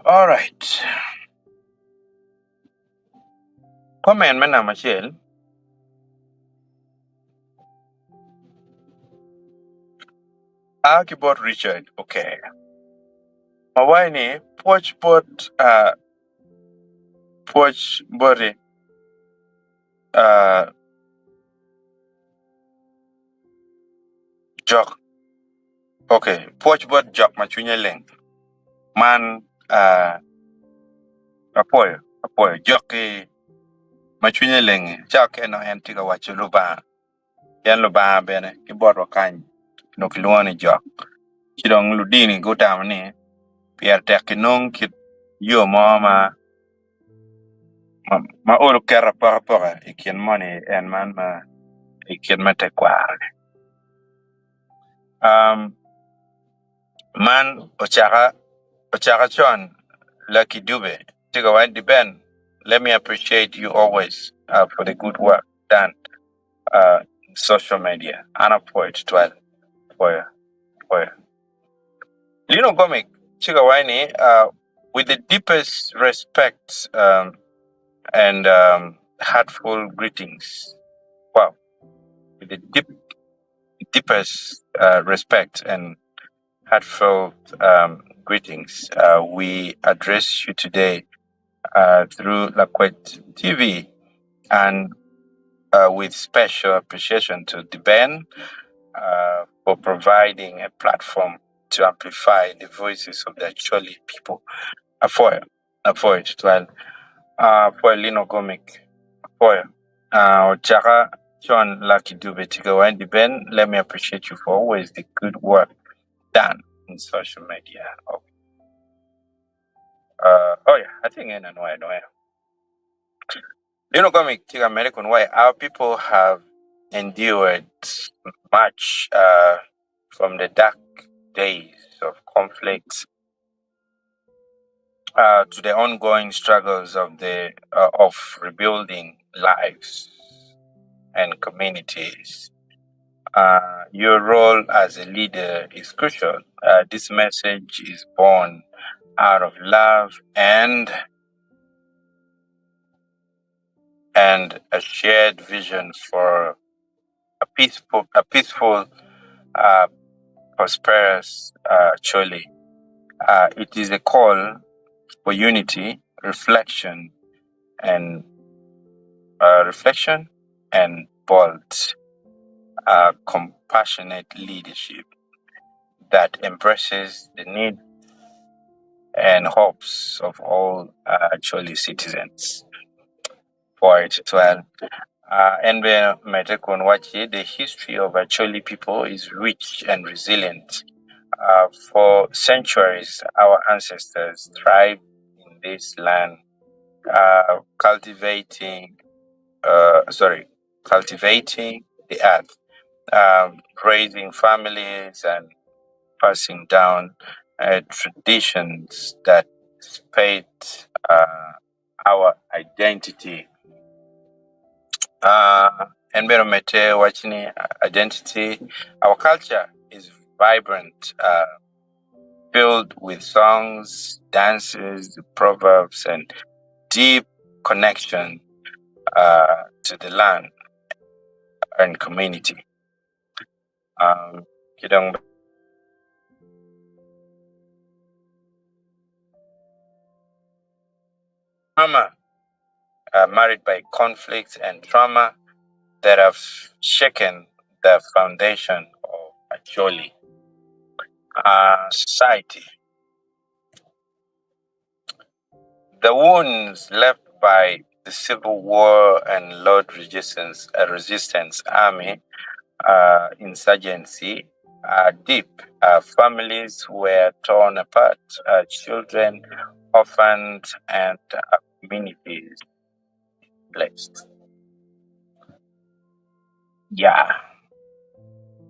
all right komen mena machel Akibot Richard, okay. Mawaini, poch body, jok, okay. Poch bot jok machunya leng. Man, apoyo, jok machunya leng. Chak eno entiga wacho luba. Yan luba bene, kibot wakany. No kiluani jok. Chidong ludini gutam ni, pier tekinong kit yo ma olo kera para ikin money and man ma ikin mate kwar. Man ochaka chon Lucky Dube. Tiga White the Ben. Let me appreciate you always for the good work done in social media. Anna Poet 12 for Lino Gomic, Chiga Wine, with the deepest respect and heartful greetings. Wow. With the deepest respect and heartfelt greetings, we address you today through Lakwet TV and with special appreciation to the band for providing a platform to amplify the voices of the Acholi people. For it, well, for Lino Gomic, for Chaka John Lucky Dubetigo and the band, let me appreciate you for always the good work done in social media. Oh yeah, I think in and why. You know, coming to American way, our people have endured much from the dark days of conflict to the ongoing struggles of rebuilding lives and communities. Your role as a leader is crucial. This message is born out of love and a shared vision for a peaceful, prosperous Chile. It is a call for unity, and reflection, and bold, compassionate leadership that embraces the need and hopes of all Chile citizens. For it as well. And the history of Acholi people is rich and resilient. For centuries, our ancestors thrived in this land, cultivating the earth, raising families and passing down traditions that spaped our identity. Environment watching identity. Our culture is vibrant, filled with songs, dances, proverbs, and deep connection to the land and community. Kidong trauma, married by conflict and trauma that have shaken the foundation of Acholi society. The wounds left by the Civil War and Lord Resistance Army insurgency are deep. Families were torn apart. Children orphans, and communities blessed. Yeah,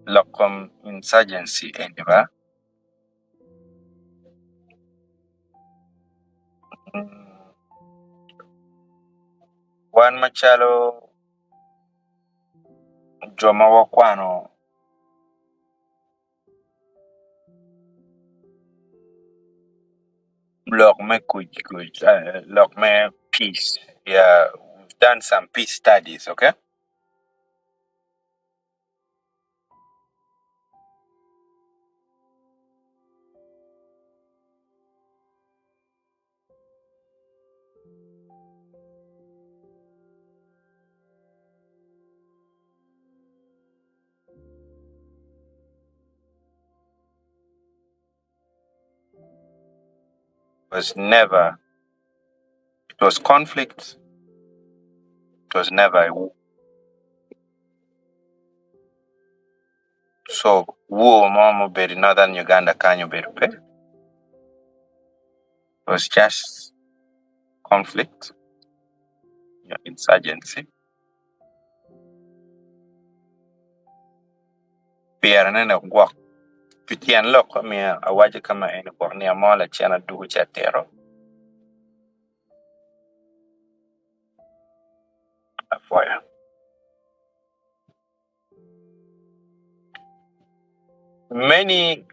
local insurgency, anyway. One machalo joma wakwano lock me kuch, lock me peace. Yeah, we've done some peace studies, okay? Was never, it was conflict, it was never a war. So, war mama beri northern Uganda kanyo beri pe. It was just conflict, insurgency. Pia nene gwak. Pitian loko mi awaje kama eni kwa ni amola chiana dugu cha tero. Afoya. Many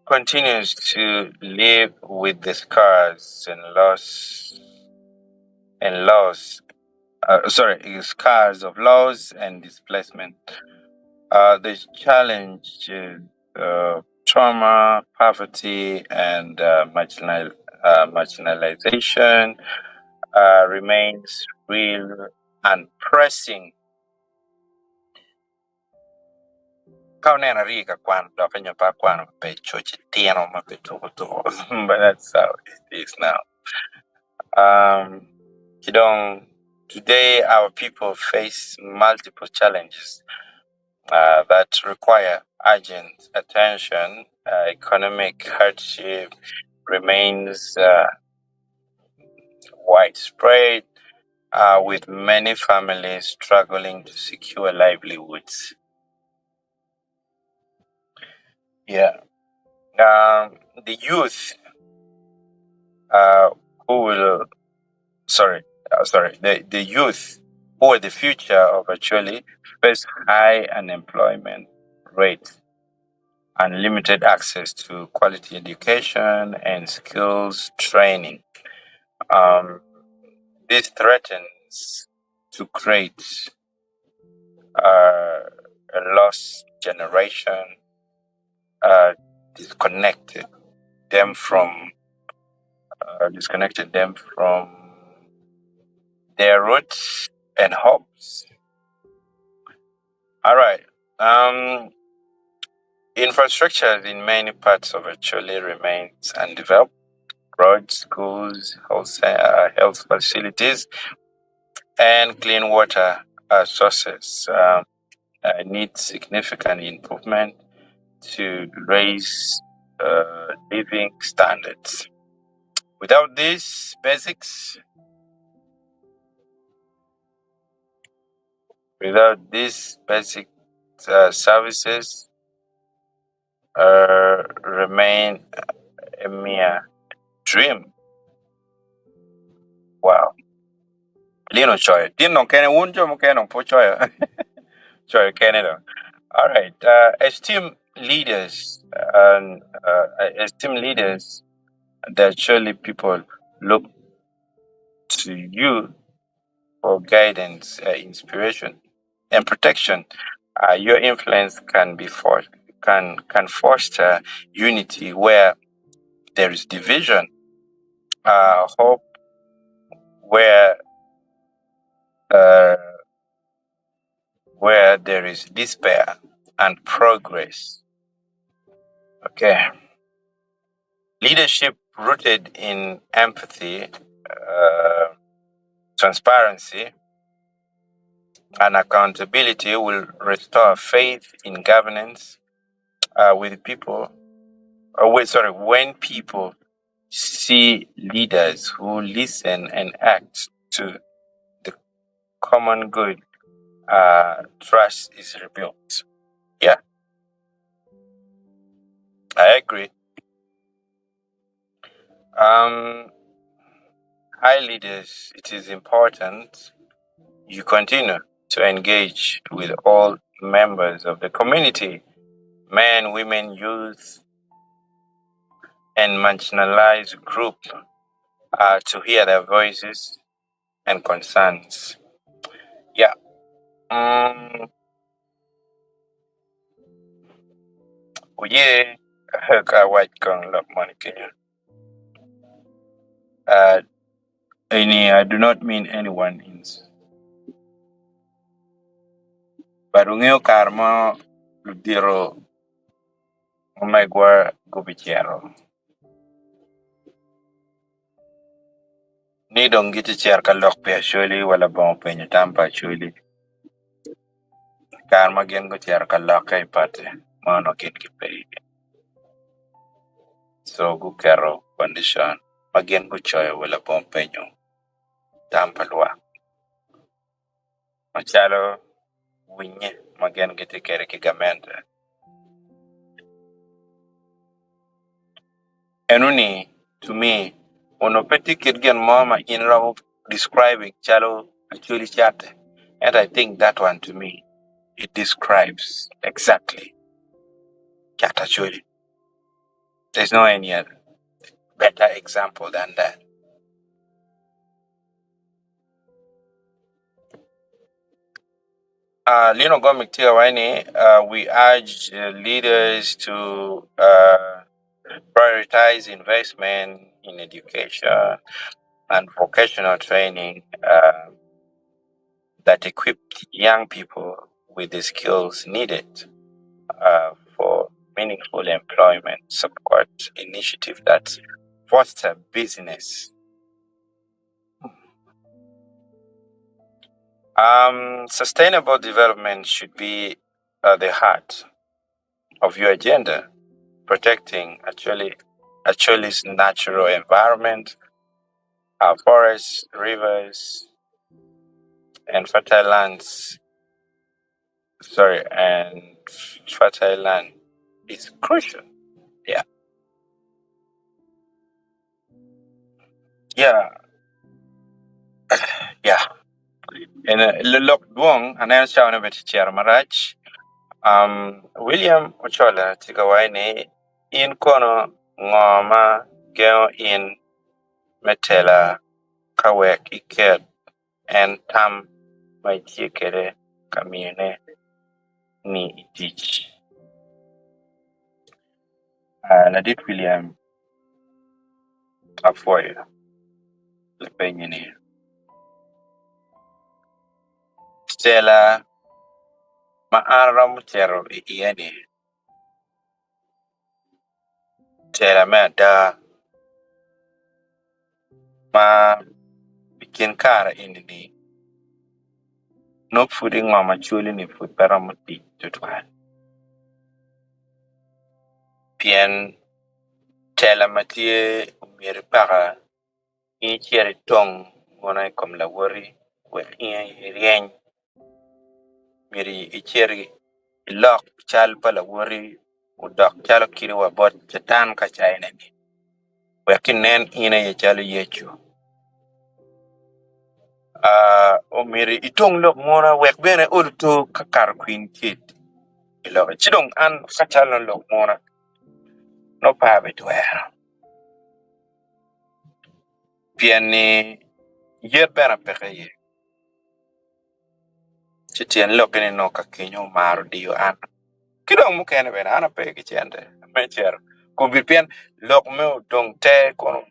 continues to live with the scars and scars of loss and displacement. The challenge, trauma, poverty, and marginalization remains real and pressing. Kaunena riga kwan dokanya pa kwan pe chochi tiano ma pe tuko but that's how it is now. Today our people face multiple challenges that require urgent attention. Economic hardship remains widespread, with many families struggling to secure livelihoods. Yeah. The youth who will, the youth who are the future of Acholi face high unemployment rate, unlimited access to quality education and skills training. This threatens to create a lost generation, disconnected them from their roots and hopes. All right. Infrastructure in many parts of Chile remains undeveloped. Roads, schools, health facilities, and clean water sources need significant improvement to raise living standards. Without these basics, services remain a mere dream. Wow. Lino choy. Dino kene unjo mo kene po choy. Choy Canada. All right. Esteemed leaders, that surely people look to you for guidance, inspiration, and protection. Your influence can foster unity where there is division, hope uh, where there is despair, and progress. Okay, leadership rooted in empathy, transparency, and accountability will restore faith in governance with people. When people see leaders who listen and act to the common good, trust is rebuilt. Yeah, I agree. Um, high leaders, it is important you continue to engage with all members of the community, men, women, youth, and marginalized group, to hear their voices and concerns. Yeah. Yeah, ka white kong love money Kenya. I do not mean anyone in. Barungeo karma ludiro umegwa gubichero. Ni dong giti cher ka lok pe Acholi wala bong penyo tampa Acholi. Karma gen go cher ka lok kay pate. Mano kin ki pe. So gu kero condition. Magien go choy wala bong penyo tampa lwa. Machalo winye magien giti kere ki gamente. Enuni, to me, when a petty kid get mama in love describing Chalo actually chat. And I think that one to me, it describes exactly chat actually. There's no any other better example than that. Lino Gomik Tiawaini, we urge leaders to prioritize investment in education and vocational training that equip young people with the skills needed for meaningful employment, support initiative that foster business. Sustainable development should be the heart of your agenda, protecting Acholi's natural environment, our forests, rivers, and fertile lands. And fertile land is crucial. Yeah. Yeah. Yeah. In Lulok Duong, and then Shawn of Chair Marach, William Ochola, Tigawaini, in Kono, Ngoma, Geo in Metela, Kawek, Iker, and Tam, my Tikere, Kamine, Ni Teach. Nadit William, Afoy, the Penny. Stella, Maaram Chero, Iani, Stella Meda, Ma, Bikin Kara in the no fooding mama chuli ni food paramuti tutwan. Pien tela matie umiri para in chieri tong wana kom la wori we rien miri ichieri ilok chal pala wori udok chalo kiri wa bot chatan ka chaine ni. Wekin nen ina ye chalo yechu. Umiri itong lok mona wek bene urto kakar queen kid. Ilo chidong an kachalo lok mona no pabit wera. Piani yet better peke chitien lokene no ka kinyo maro dio an kidong mukene bena ana pe kichende mecher kubipien lok me dong te kon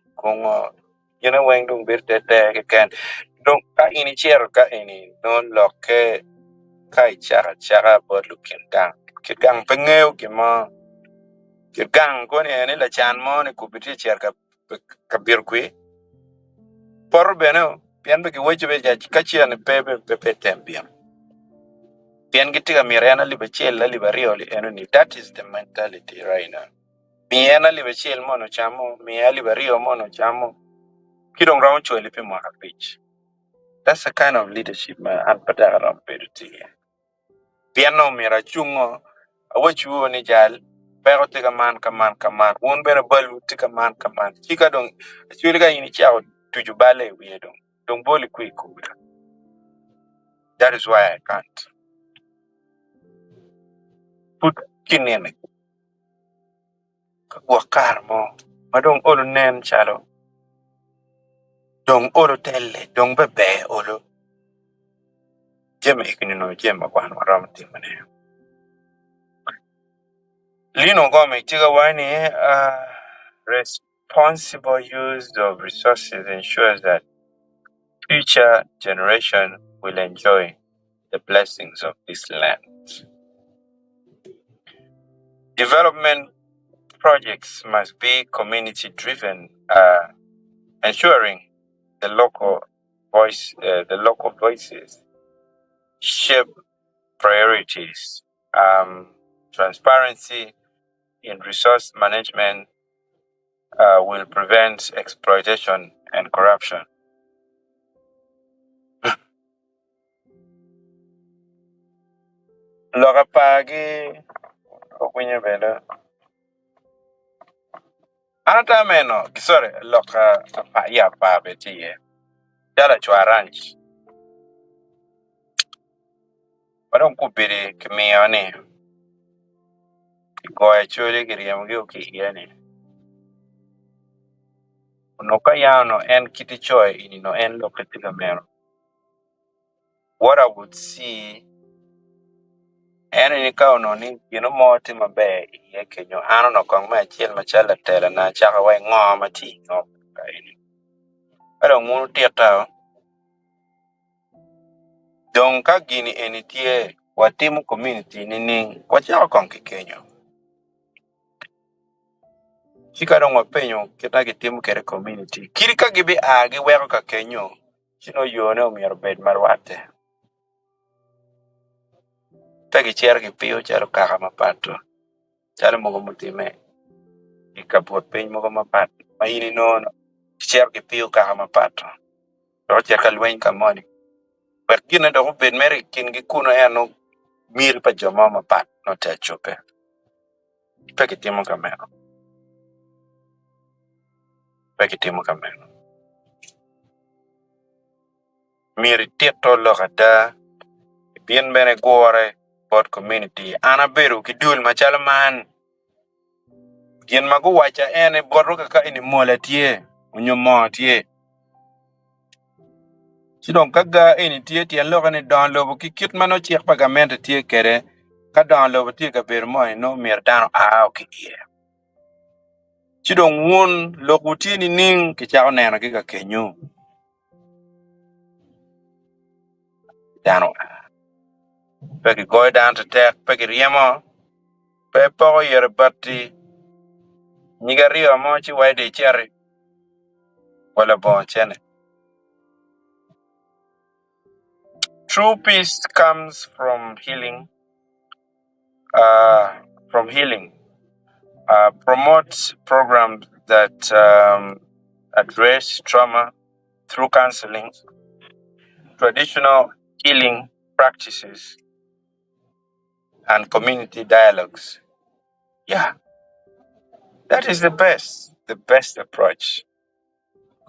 weng dong birte te ken dong ka ini cher ka ini non loke kai chara bod lukin gang kigang pengeu kima kigang ko ne la chan mo ne kubiti cher ka birkui por beno pien be ki weche be ka chien pe tembiam. Pian gitiga mirena liba chiel la liba rioli enoni. That is the mentality right now. miena libe chiel mono chamo, miena libe rio mono chamo, kidong round choli pe mwaka pich. That's the kind of leadership man anpada ram peruti. Piano mira chungo, awachu ni jal, pero tika man kaman, won bere balu tika man kaman. Chika dong, chuli ka ini chao tujubale we dong boli quick. That is why I can't put kinene wakar mo. Madong olo nen chalo, dong olo telle, dong bebe olo. Jema ikini no jema kwa ram timane. Lino gome tiga wani responsible use of resources ensures that future generation will enjoy the blessings of this land. Development projects must be community driven, ensuring the local voices shape priorities. Transparency in resource management will prevent exploitation and corruption. Loga pagi okunya benda. Anata meno, sorry, loka pa ya pa beti ye. Dala chwa ranch. Padong kupiri kimioni. Goya chuli kiriyamugi ukiyani. Unoka yano en kiti choy ini no en lokatika meno. What I would see en ka no ni moti mabe ye kenyo ano no kong ma chiel machala tela na chaka wai ngoma ti ngom ka ini. Pero ngunu tiata don ka gini enitie watimu community nini kwa chaka kong kikenyo. Chika dong wapenyo kita gitimu kere community. Kiri ka gibi agi weko ka kenyo. Chino yone umiro bed marwate. Pegi chier ki piyo chalo kaka mapato. Chalo mogo mutime. Ikapot piny mogo mapato. Maini nono. Chier ki piyo kaka mapato. Roche ka lweny ka moni. But kina do bed meri kin gi kuno eno mil pa joma mapat no te chupe. Pegi timo kameno. Pegi timo kameno. Miri tieto lokata. Bien bene gore pod community. Ana beru ki dul machala man. Gien magu wacha ene borro kaka ini mola tie. Unyo mo tie. Chidong kaga ini tie tie loka ni download ki kit mano chiek pagamento tie kere. Ka download tie ka beru mo no mir dano okay ie. Chidong wun lokuti ni ning ki chao nena ki ka kenyu. Dano peki go down to tek peki riemo. Pe poko yere bati. Niga rio mo chi waide cherry. Wala bon chene. True peace comes from healing. From healing. Promote programs that address trauma through counseling, traditional healing practices, and community dialogues. Yeah, that is the best approach.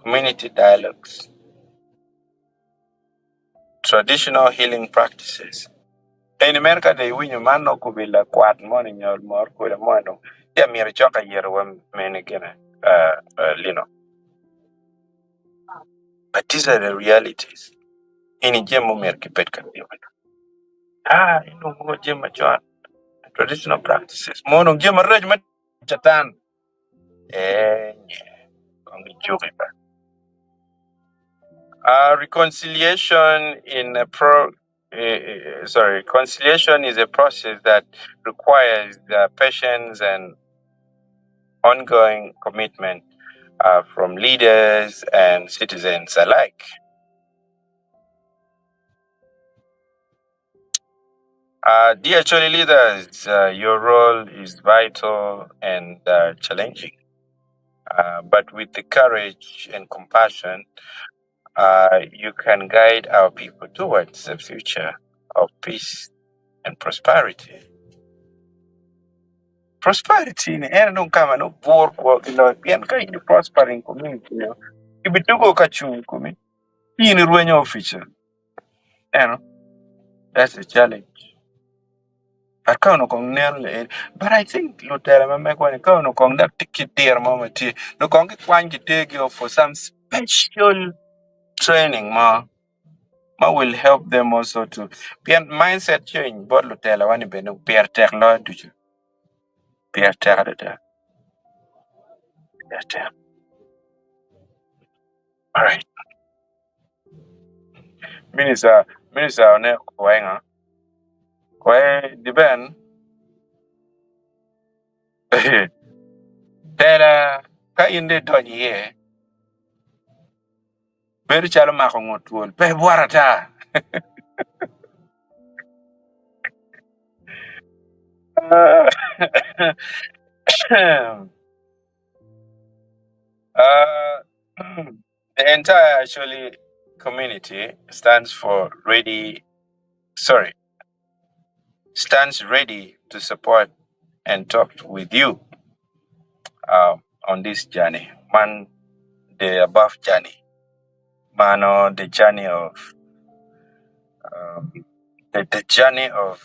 Community dialogues, traditional healing practices. In America, they win your man no kubila quad morning or more with a mono. Yeah, mere choka year one man again, Lino. But these are the realities. In Jemu Merkipet can be you know, more Jema John. Traditional practices. Mono Jema Regiment Chatan. Reconciliation reconciliation is a process that requires patience and ongoing commitment from leaders and citizens alike. Dear Acholi leaders, your role is vital and challenging. But with the courage and compassion, you can guide our people towards a future of peace and prosperity. Prosperity ni ena nung kama no poor ko ino pian ka in prospering community no. Ibitugo ka chung kumi. Ini ruwenyo official. You that's a challenge. But kau kong nel but I think lo tera me ko ni kau kong dak tikiter mama ti no kong ki kwan ki take you for some special training ma will help them also to pian mindset change but lo tera wani be no pier tek lo du pier tek da pier tek. All right. Minister ne ko Kwe di ben tera ka inde donyi ye beru chalo mako ngotuol pe bwara ta. uh, the entire actually community stands ready to support and talk with you on this journey. Man, the above journey. Mano, the journey of um, the journey of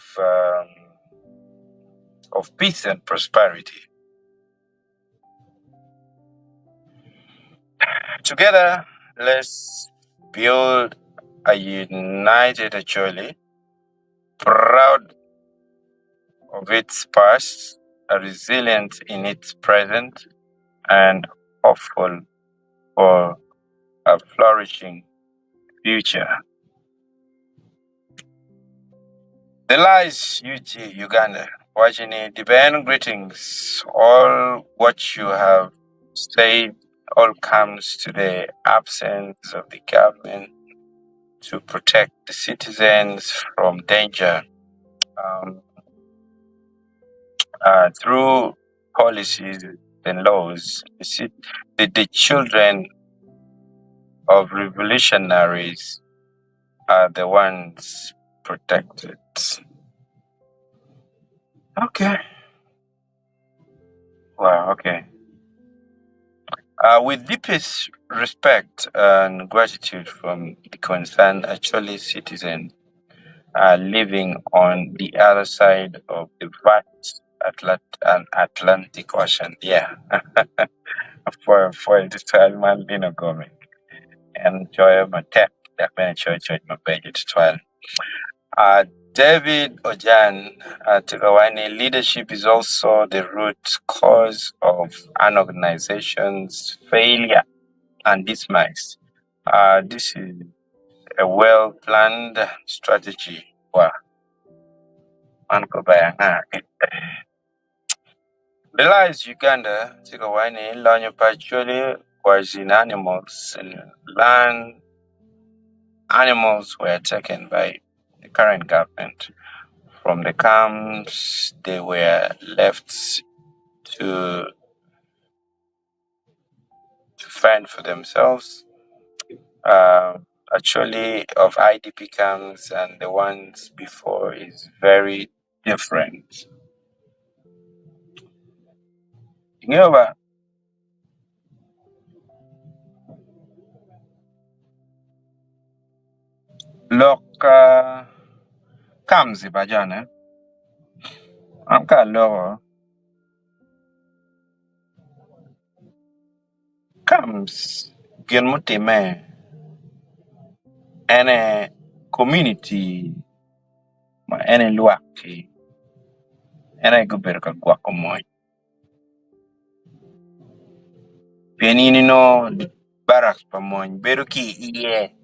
peace and prosperity. Together, let's build a united Acholi, proud of its past, resilient in its present, and hopeful for a flourishing future. The lies, UG, Uganda, watching it, divine greetings. All what you have said all comes to the absence of the government to protect the citizens from danger um, through policies and laws. The children of revolutionaries are the ones protected. Okay. Wow, okay. With deepest respect and gratitude from the concerned actually citizen living on the other side of the vast Atlantic Ocean. Yeah, for the twelve man government. Enjoy my tech, that many church my budget 12. Uh, David Ojan Tigawani, leadership is also the root cause of an organization's failure and demise. This is a well planned strategy. Wow. Uncle Bayanga. Realize Uganda, Tigawani, Lanya Pachuli was in animals and land animals were taken by the current government. From the camps, they were left to fend for themselves. Actually, of IDP camps and the ones before is very different. You know what? Look, camps ibajane. Amka logo camps genmutime ene community ma ene luaki ene guberka guacomoy. Penini no barracks pamoy beruki iye.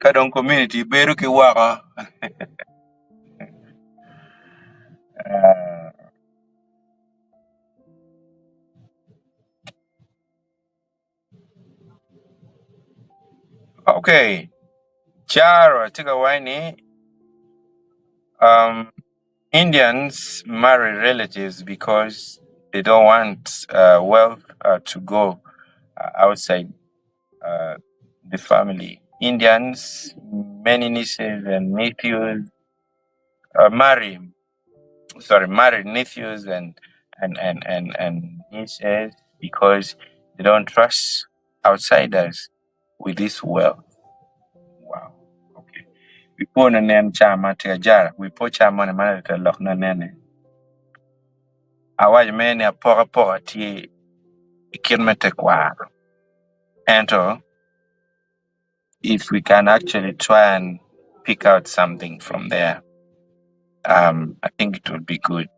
Kadong community beruki waka. Uh, okay. Charo tika waini Indians marry relatives because they don't want wealth to go outside the family. Indians, many nieces and nephews marry, marry nephews and nieces because they don't trust outsiders with this wealth. Wow. Okay. We put a name chama te jar. We put chama na mana te lock na nene. Awaj mene a poka ti ikirmete kwa. And so, if we can actually try and pick out something from there, I think it would be good.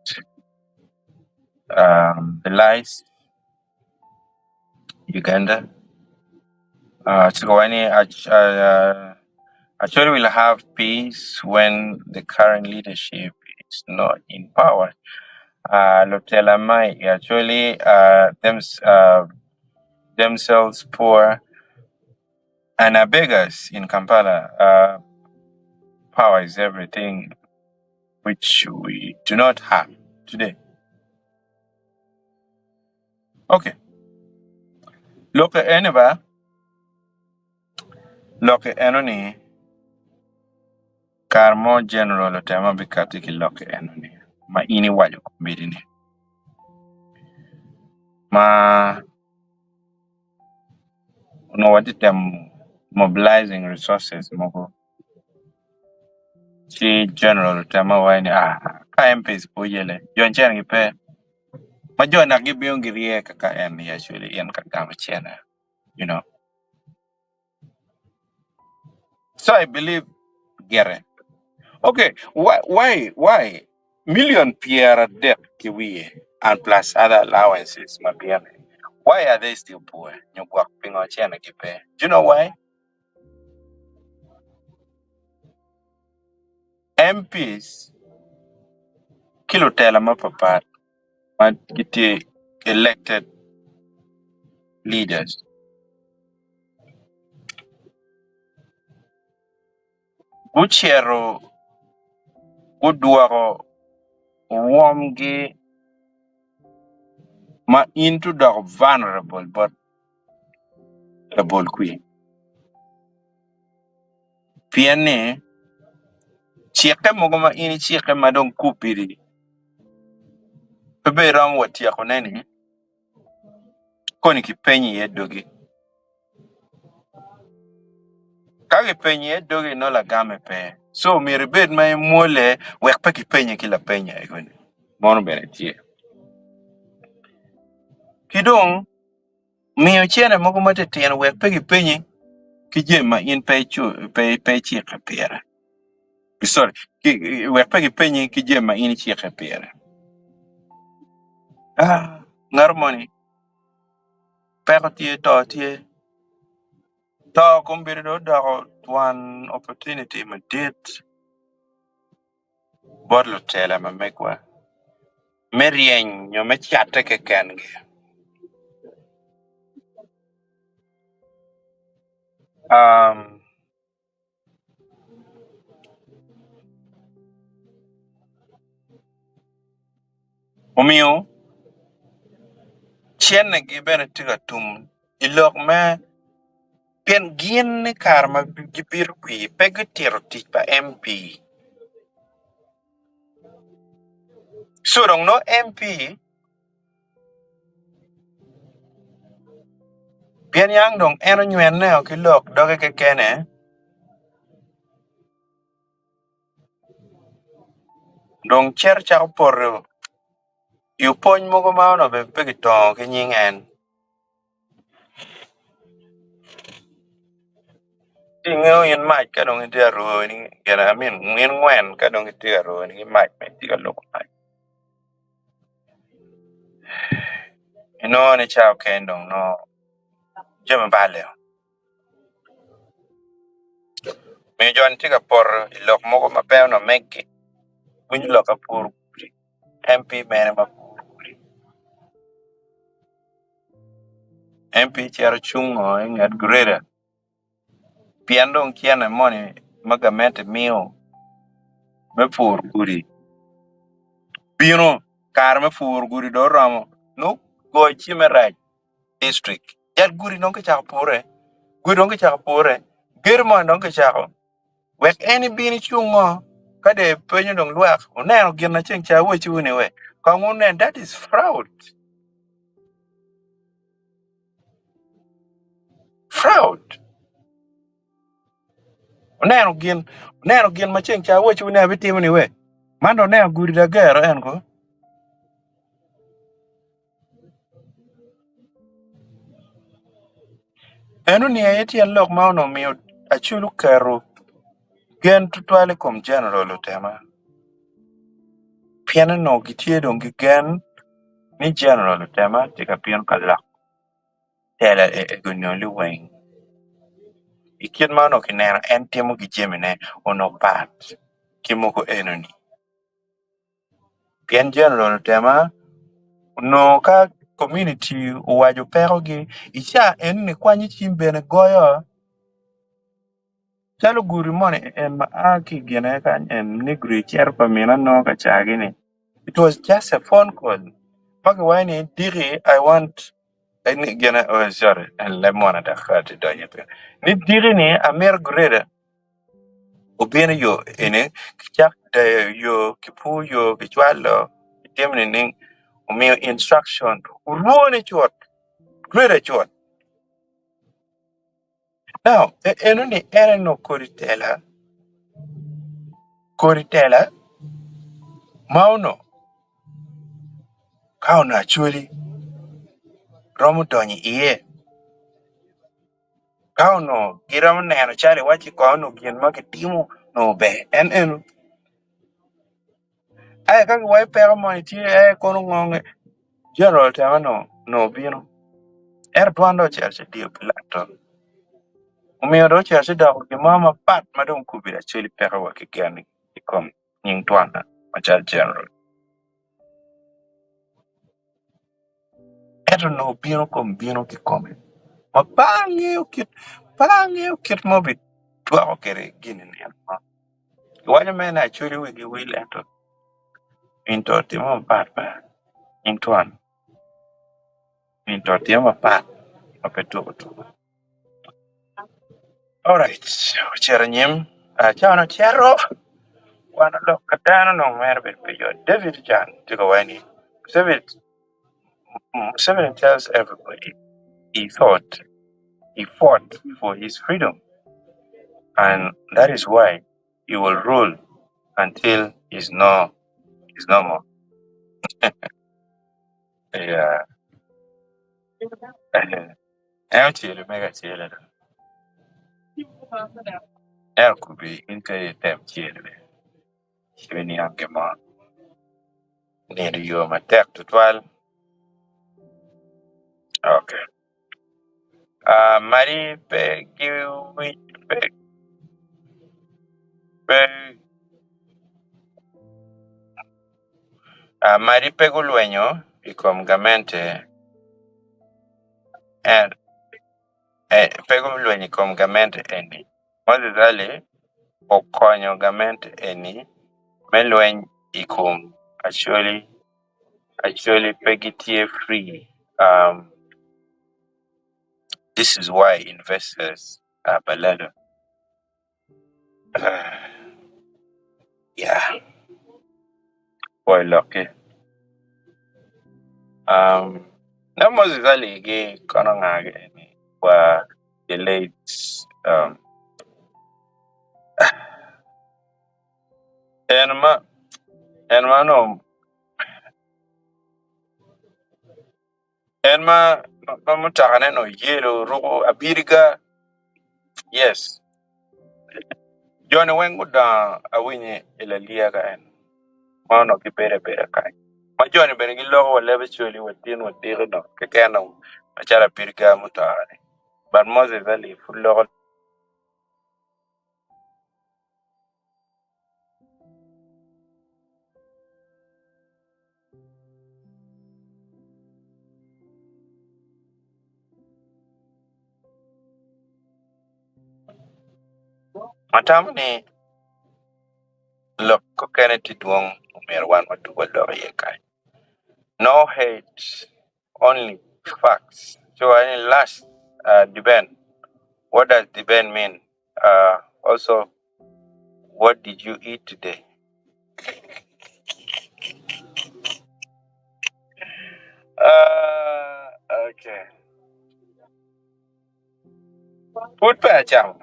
The lies, Uganda. Actually will have peace when the current leadership is not in power. Lotela Mai actually themselves poor and are beggars in Kampala. Power is everything, which we do not have today. Okay. Look at anywhere. Look at Enoni. Karmo general tema bikati ki loke Enoni. Ma ini waju kumbidini. Ma no what them mobilizing resources moko. Chi general tema wani KMPs pojele. Yon chen gipe. Ma jona gibiong girie kaka en actually yen kakama chena. You know. So I believe Gere. Okay, why? Million Pierre debt kiwi and plus other allowances, Mabiane. Why are they still poor? You work ping on China kipe. Do you know why? MPs kilo tela mapapa but get elected leaders. Guchero Gudwaro Womgi ma into the vulnerable but rebel queen. Piane chieke mogoma ini chieke madong kupiri. Pebe ram watia koneni. Koni kipenyi ye dogi. Kage penyi ye dogi no la game pe. So mi ribed ma mole wek pe kipenyi kila penya egoni. Mono bene tie. Kidong mi ochene moko mate tien wek pe kipenyi kijema in pe chu pe chi kapera. Sorry, wek pe kipenyi kijema in chi kapera. Ngarmoni. Pero tie. To kumbiri do one opportunity ma date. Bodlo tela ma mekwa. Merien yo me chate ke kengi. Omio chene gibene tiga tum ilok me pen gien ni karma gibir kwi pegi tiro tik pa MP. Surong no MP Pian yang dong eno nyuen neo ki lok doge ke kene dong cher chak por yu pony mogo maono be pegi tong ki nying en. Ti ngeo yen mach ka dong iti aro ni gena amin nguen ka dong iti aro ni mach me ti ka loko mach. Ino ni chao ken dong no jeme baleo. Me jon ti ka por ilok mogo ma peo no meki. Winj loka pur MP mene ma pur. MP chero chungo ingat greda. Pian dong kiana moni magamete mio me for guri bino kar me for guri do ramo no go chimera district yat guri non ke cha pore guri non ke cha pore germo non ke cha wek any bini chungo kade penyo dong luak uneno gina cheng cha we chune we kangunen that is fraud uneno gin ma cheng cha we chune bitim ni we mando ne guri da gero en ko enu ni ayeti lok ma no mi achulu kero gen tutwale kom general tema piano no gitie dong gen ni general tema tika pian kala tela gunyo liweng ikit ma no kinera en timo gi jemine ono pat kimoko enoni pian general tema no ka community uwajo pero gi icha en ni kwanyi chimbene goyo chalo guri mone en ma aki gene kan en ni guri cher pa mina no ka chagini it was just a phone call paka wani diri I want ni gene oh sorry en lemona da khati donye pe ni diri ni amer grade obene yo ene chak de yo kipu yo kichwalo temne ning umio instruction uruone chot grade chot now eno ni ere no koritela mauno kauno actually romo donyi iye kauno giram neno chale wachi kauno gien ma kitimo no be en eno ay kaka wai pero mo ti kono ngonge general tema no bino er twando chelsea dio pilato umio do chelsea da ko mama pat madon kubira cheli pero wa kigani ikom ning twanda machal general er no bino kom bino kikome ma pange ukit mobit twa okere gini ni ma wanya mena actually wigi will ento into timo pat pa ning twan into timo pat apetu tu. All right, chera nyim chano chero wana lo katana no mer be yo David Jan tigo wani Seven tells everybody he fought for his freedom and that is why he will rule until he's no more. Yeah. I'm chile mega chile. El could be into them chile. Shivini angema. Need you my tech to 12. Okay. Mari pe give pe Mari Pegulueño icomgamente and Pegulueño icomgamente eni. Mozizali okonyo gamente eni melueny ikum actually pegitie free. This is why investors are balado. Yeah, boy lucky. Na Mozizali ge konongage eni wa the late enma enma no enma no mutakane no yelo rugo abiriga. Yes. Johnny Wengu da awinye ilalia ka en. Mano ki bere kai. Ma Johnny bere gi logo wa lebe choli wa tin wa tiro no. Keke na achara pirga mutare. But Moses ali full logo. Matam ni look ko kene ti duong mer wan ma tu lo ye kai. No hate, only facts. So any last debate. What does debate mean? Also, what did you eat today? Okay. Put pa cham.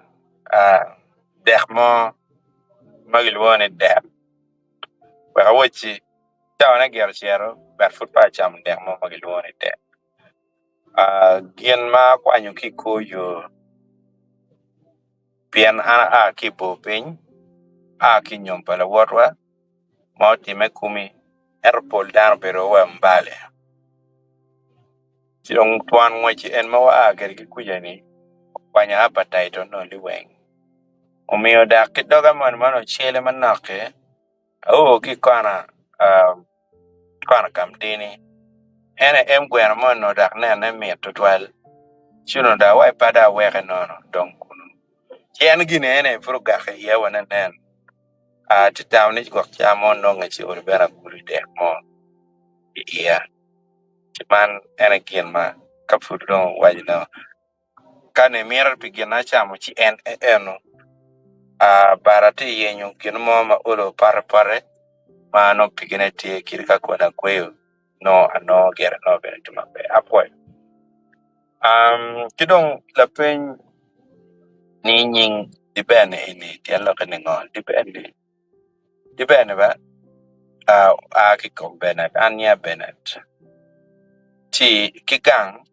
Dek mo magilwone dek. Wa wachi. Tawa na ger chero. Ber foot pa cham dek mo magilwone dek. Gien ma kwanyo kiko yo. Pien ana ki bo piny. Ki nyom pala wotwa. Mauti me kumi. Erpol dan pero wa mbale. Chirong tuan ngwachi en ma wa ger ki kujani. Kwanya appetite no liweng. Omiyo dak kidoga man chele manake. Ki kana kamtini. Ene gwera no dak ne mi tutwal. Chuno da wai pada weke no don kunu. Yen gine ene furu gake yewa nen. Titam ni kwa chamo no ngachi uribera guri dek mo. Iya. Chiman ene gien ma kapuru don wajino. Kane mirar pigina chamo chi eno. Barati yenyu gin mo ma ulo pare ma no pigine tie kirika kona kweyo no ano gera no bere tuma be apoy kidong la pen ni nying dibene ini tielo kene ngol dibene ba ki ko benet anya benet ti kigang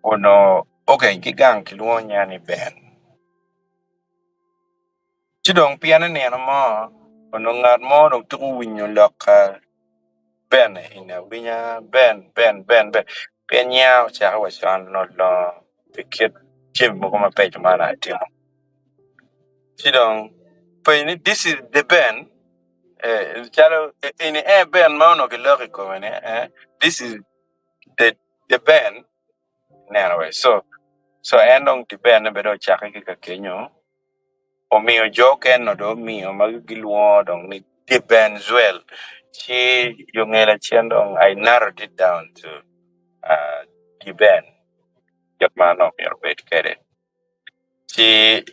ono okay kigang kilwonya ni ben kidong piana ne no mo ono ngat mo no tu winyo loka ben ina winya ben Penya cha wa chan no lo pikit kim mo kuma pe mana timo sidong pe this is the ben chalo in ben ma no ke lo ko ne this is the ben anyway so endong the ben be do cha ke ka kenyo o mio joken no do mio ma gilwo dong ni the ben well chi yo ngela chendong I narrowed it down to the ben Get man of your bed, get it. Ci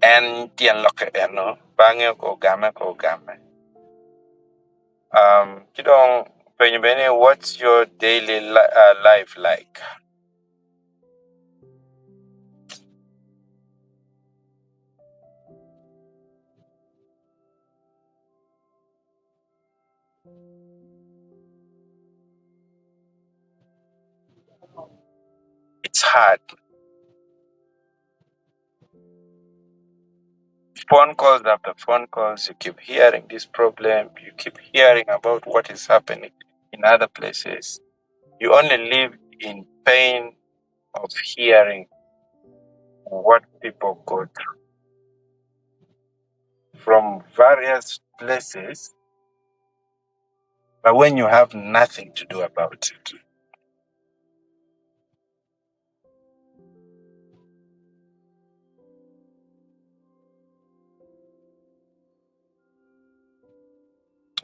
en tien loke eno, bange ko game ko game. Kidong penye bene, what's your daily life like? It's hard. Phone calls after phone calls, you keep hearing this problem, you keep hearing about what is happening in other places. You only live in pain of hearing what people go through from various places, but when you have nothing to do about it.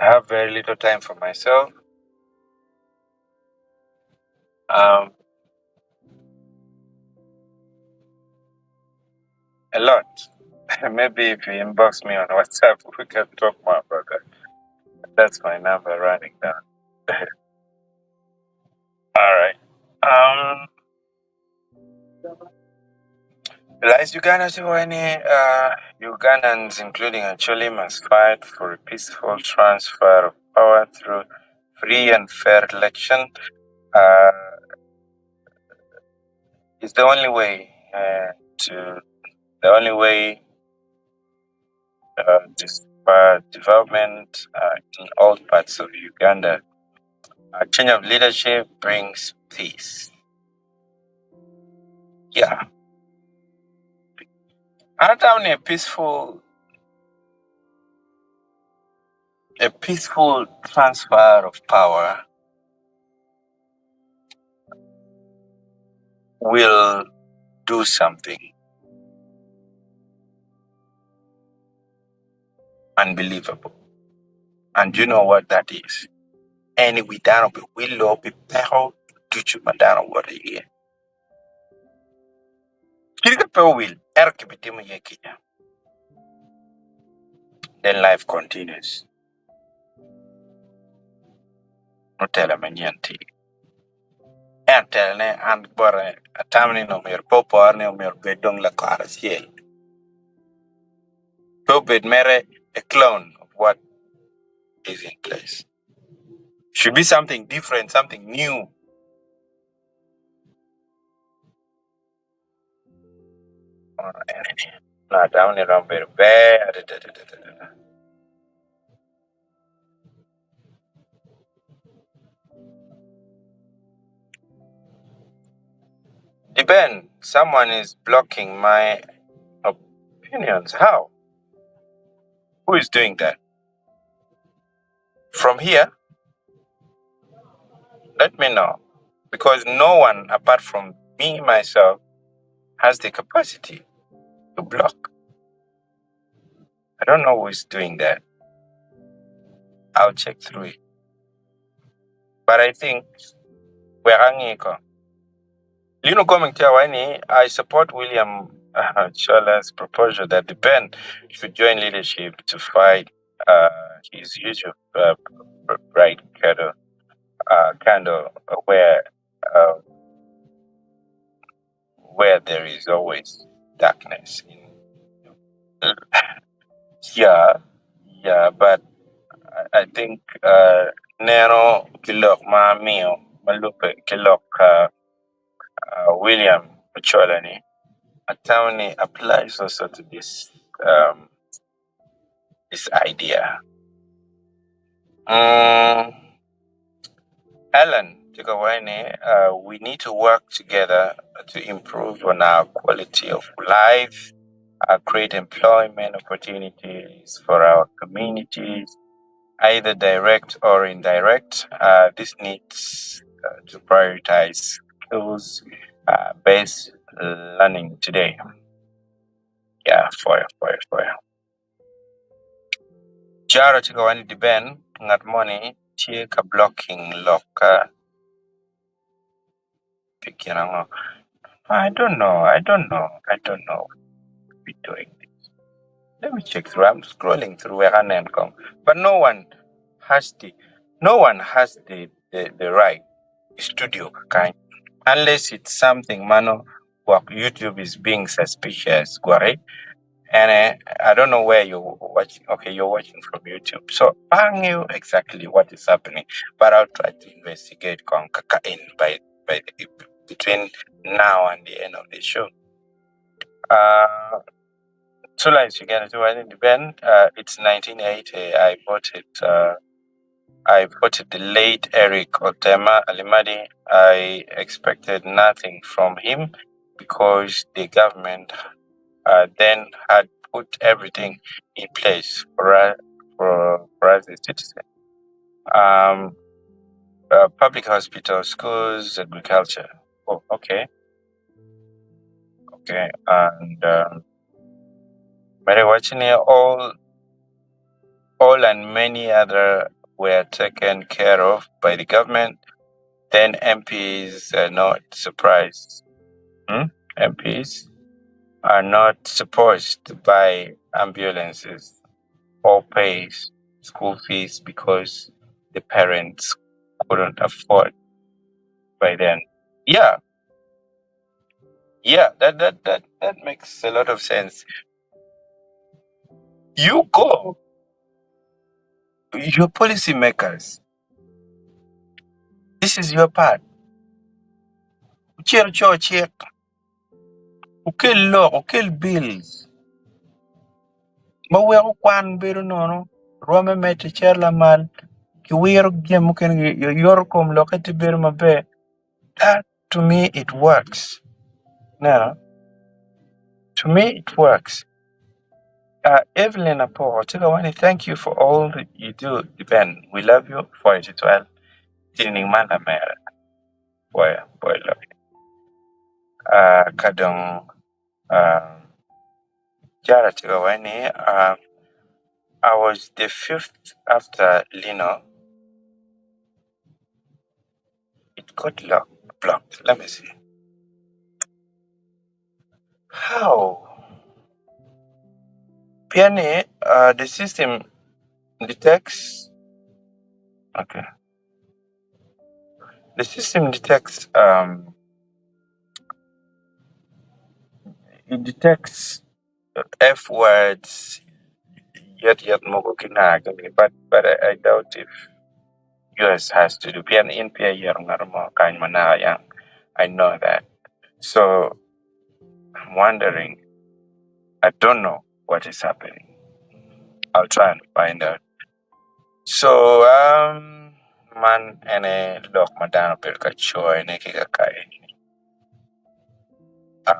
I have very little time for myself. Um, a lot. Maybe if you inbox me on WhatsApp, we can talk more about that. That's my number running down. All right. Lies Uganda to any Ugandans, including Acholi, must fight for a peaceful transfer of power through free and fair election. It's the only way to the only way development in all parts of Uganda. A change of leadership brings peace. Yeah. Another time a peaceful transfer of power will do something unbelievable. And you know what that is? Any we down be willow be peho to madano what a year. Kirka pe will erkibitimu yekinya. Then life continues. No tell a manyanti. And tell ne and bore a tamini no mere popo arne o mere bedong la caras yell. Tobit mere a clone of what is in place. Should be something different, something new. No, down around very bad. Depend. Someone is blocking my opinions. How? Who is doing that? From here, let me know. Because no one apart from me, myself, has the capacity to block. I don't know who is doing that. I'll check through it. But I think we're hanging. Lino coming to I support William Chola's proposal that the Ben should join leadership to fight his YouTube bright candle where there is always darkness. Yeah, but I think Nero Kilok Ma Mio Malupe Kilok William Cholani Atawni applies also to this this idea. Alan Chikawaini, we need to work together to improve on our quality of life, create employment opportunities for our communities, either direct or indirect. This needs to prioritize skills-based learning today. Yeah, fire. Jaro Chikawani Diben, ngat money, chika blocking loka. I don't know. Be doing this. Let me check through. I'm scrolling through where come. But no one has the right studio kind. Unless it's something mano work YouTube is being suspicious, right? And I don't know where you're watching. Okay, you're watching from YouTube. So I knew exactly what is happening, but I'll try to investigate in by between now and the end of the show. So like you get to an event. It's 1980. I voted the late Eric Otema Alimadi. I expected nothing from him because the government then had put everything in place for us as citizens. Public hospitals, schools, agriculture. Oh, okay. And watching here, all and many other were taken care of by the government. Then MPs are not surprised. MPs are not supposed to buy ambulances or pay school fees because the parents couldn't afford by then. Yeah, that makes a lot of sense. You go, your policymakers. This is your part. Check. Okay, law, okay, bills. Mawe kwan biru nono. Rome mete cherla mal. Kiwiro gem ken yorkom lokati biru mabe. That to me it works. No. To me it works. Evelyn Apo, thank you for all that you do, Ben. We love you for it as well. Boy, love you. kadang jara tiga wani I was the fifth after Lino. It got blocked. Let me see. How? Piani, the system detects. Okay. The system detects. It detects F words. Yet mogo kinagami, but I doubt if US has to do. Pian in pia yang narmo kain mana yang. I know that. So I'm wondering. I don't know what is happening. I'll try and find out. So man ene lok madano per kacho ene kika kai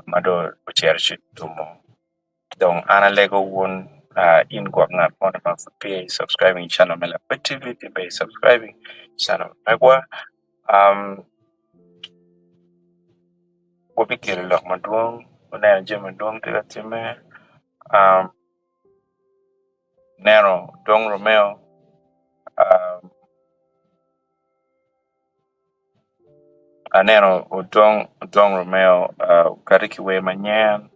mado ucherchi tumo. Dong ana lego won in kwa ngat mo na pay subscribing channel mela activity by subscribing channel magwa wabikir lok maduong una je maduong tira time nero dong romeo aneno udong romeo kariki we manyen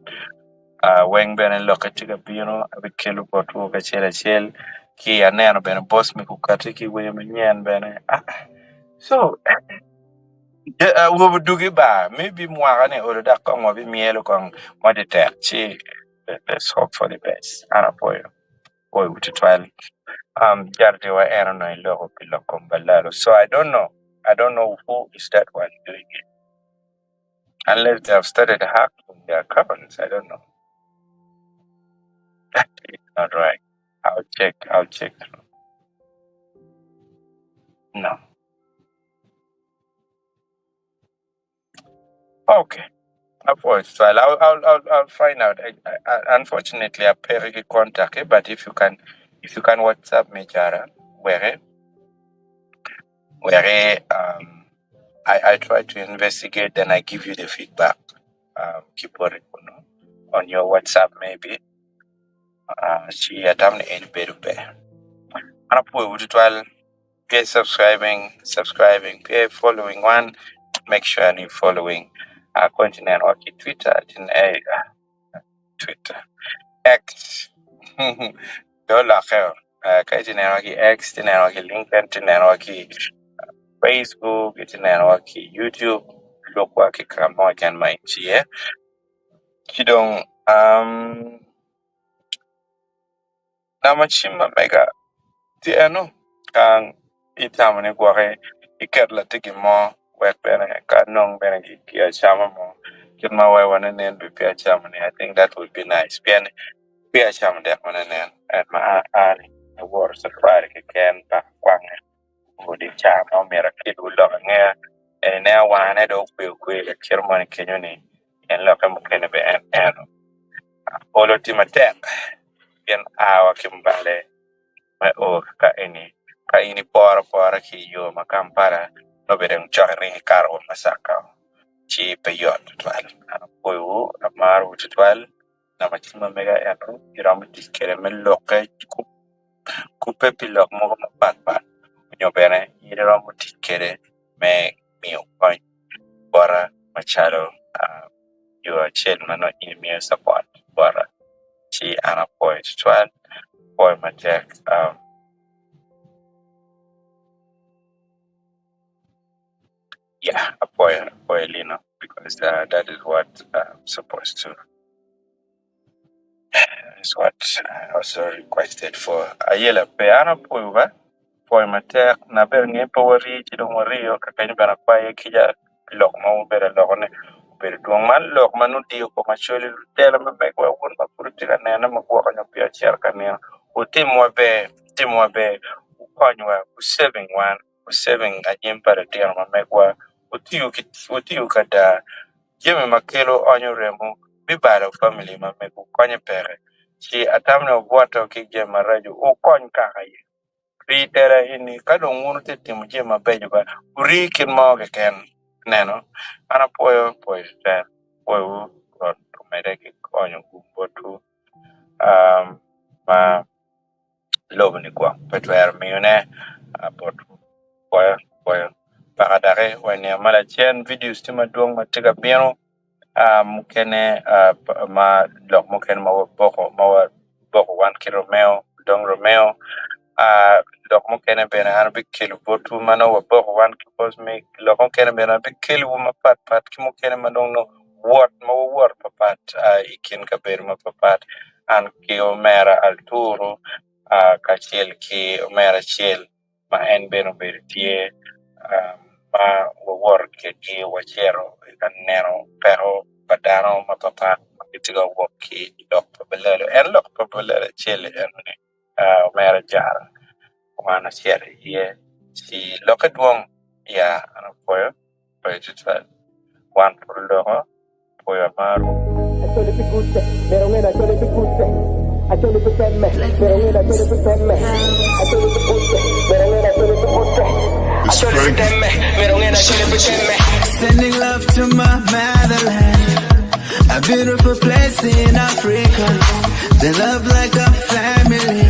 weng bene loke tiga bino abikelo potu ka chel ki aneno bene boss mi ku kariki we manyen bene so wo dugi ba maybe mwaga ne oroda kong mo bi mielo kong mo de chi let's hope for the best ana boy with twelve jarde wa erano iloko piloko balalo so I don't know who is that one doing it unless they have started hacking their accounts. I don't know. It's not right. I'll check. No. Okay. So I'll find out. Unfortunately, I pay really contact, but if you can WhatsApp me, Jara, where I try to investigate, then I give you the feedback. Keep on it, on your WhatsApp maybe. She had done any better. And I put pay subscribing, pay following one. Make sure you're following continent or Twitter in Twitter X. Dola khair. Kaitin X, tinero LinkedIn, tinero Facebook, tinero YouTube. Lokwa ki kamo kan mai chie. Kidong namachima mega ti ano kang itamane kwake ikerla tiki mo wek bene kanong bene ki chama mo kirma wai wana nen bi pia chama ne I think that would be nice pia chama de wana nen and ma ali the war so friday ke ken pa kwang ngudi chama mera kidu lo nge and now wana do kwe le kirma ne kenyoni en lo kam kene be en olo timatek yen awa kimbale o ka ini pora ki yo makampara no bereng chakri karo masaka chi peyot twal ana koyu amaru twal na machima mega ero iram diskere men loke ku pepi lok mo pat nyo bene iram diskere me mio point bora machado your chairman no email support bora chi ana twal boy matek yeah, apoya Lino, because that is what I'm supposed to. Is what I also requested for. Ayela peana poiva, poi mate na ber nge powari chido morio kakani bana kwaye kija lok ma bere lokone bere duong man lok manu dio ko macholi tela me be kwa won ma purti ka nena ma kwa kanyo pia cher ka ne o timwa be ukonywa u saving one u saving ajim para dia ma me kwa utiu kada jemi makelo onyo remo bi bara family ma me ku konye pere chi atamne obwato ki jema rajo o kony kaka ye ri tere ini kado ngunu te timu jema bejo ba uri kin mo ke ken neno ana poyo ten wo ron tumere ki konyo gumbo tu ma lobo ni kwa petwer miune bot koyo pakadare wanya mala chen videos tima duong matiga bieno mukene ma lok mukene ma boko 1 kilo meo dong romeo lok mukene bene an big kilo botu mano wa boko 1 kilo me lok mukene bene big kilo ma pat ki mukene ma dong no word papat ikin ka ber ma papat an ki omera alturo kachiel ki omera chiel ma en beno ber tie ma wawor ke ki wachero kan neno pero padano ma papat itiga woki dok pabelero en lok pabelero chiel en ne omera jar wana chiere ye si lokedwong ya ana koyo pajitwa wan pullo koyo maru Acholi pikute, pero ngena acholi pikute. Acholi pikemme, pero ngena acholi pikemme. Acholi pikute, pero ngena acholi pikute. Acholi pikemme, pero ngena acholi pikemme. Sending love to my motherland, a beautiful place in Africa. They love like a family.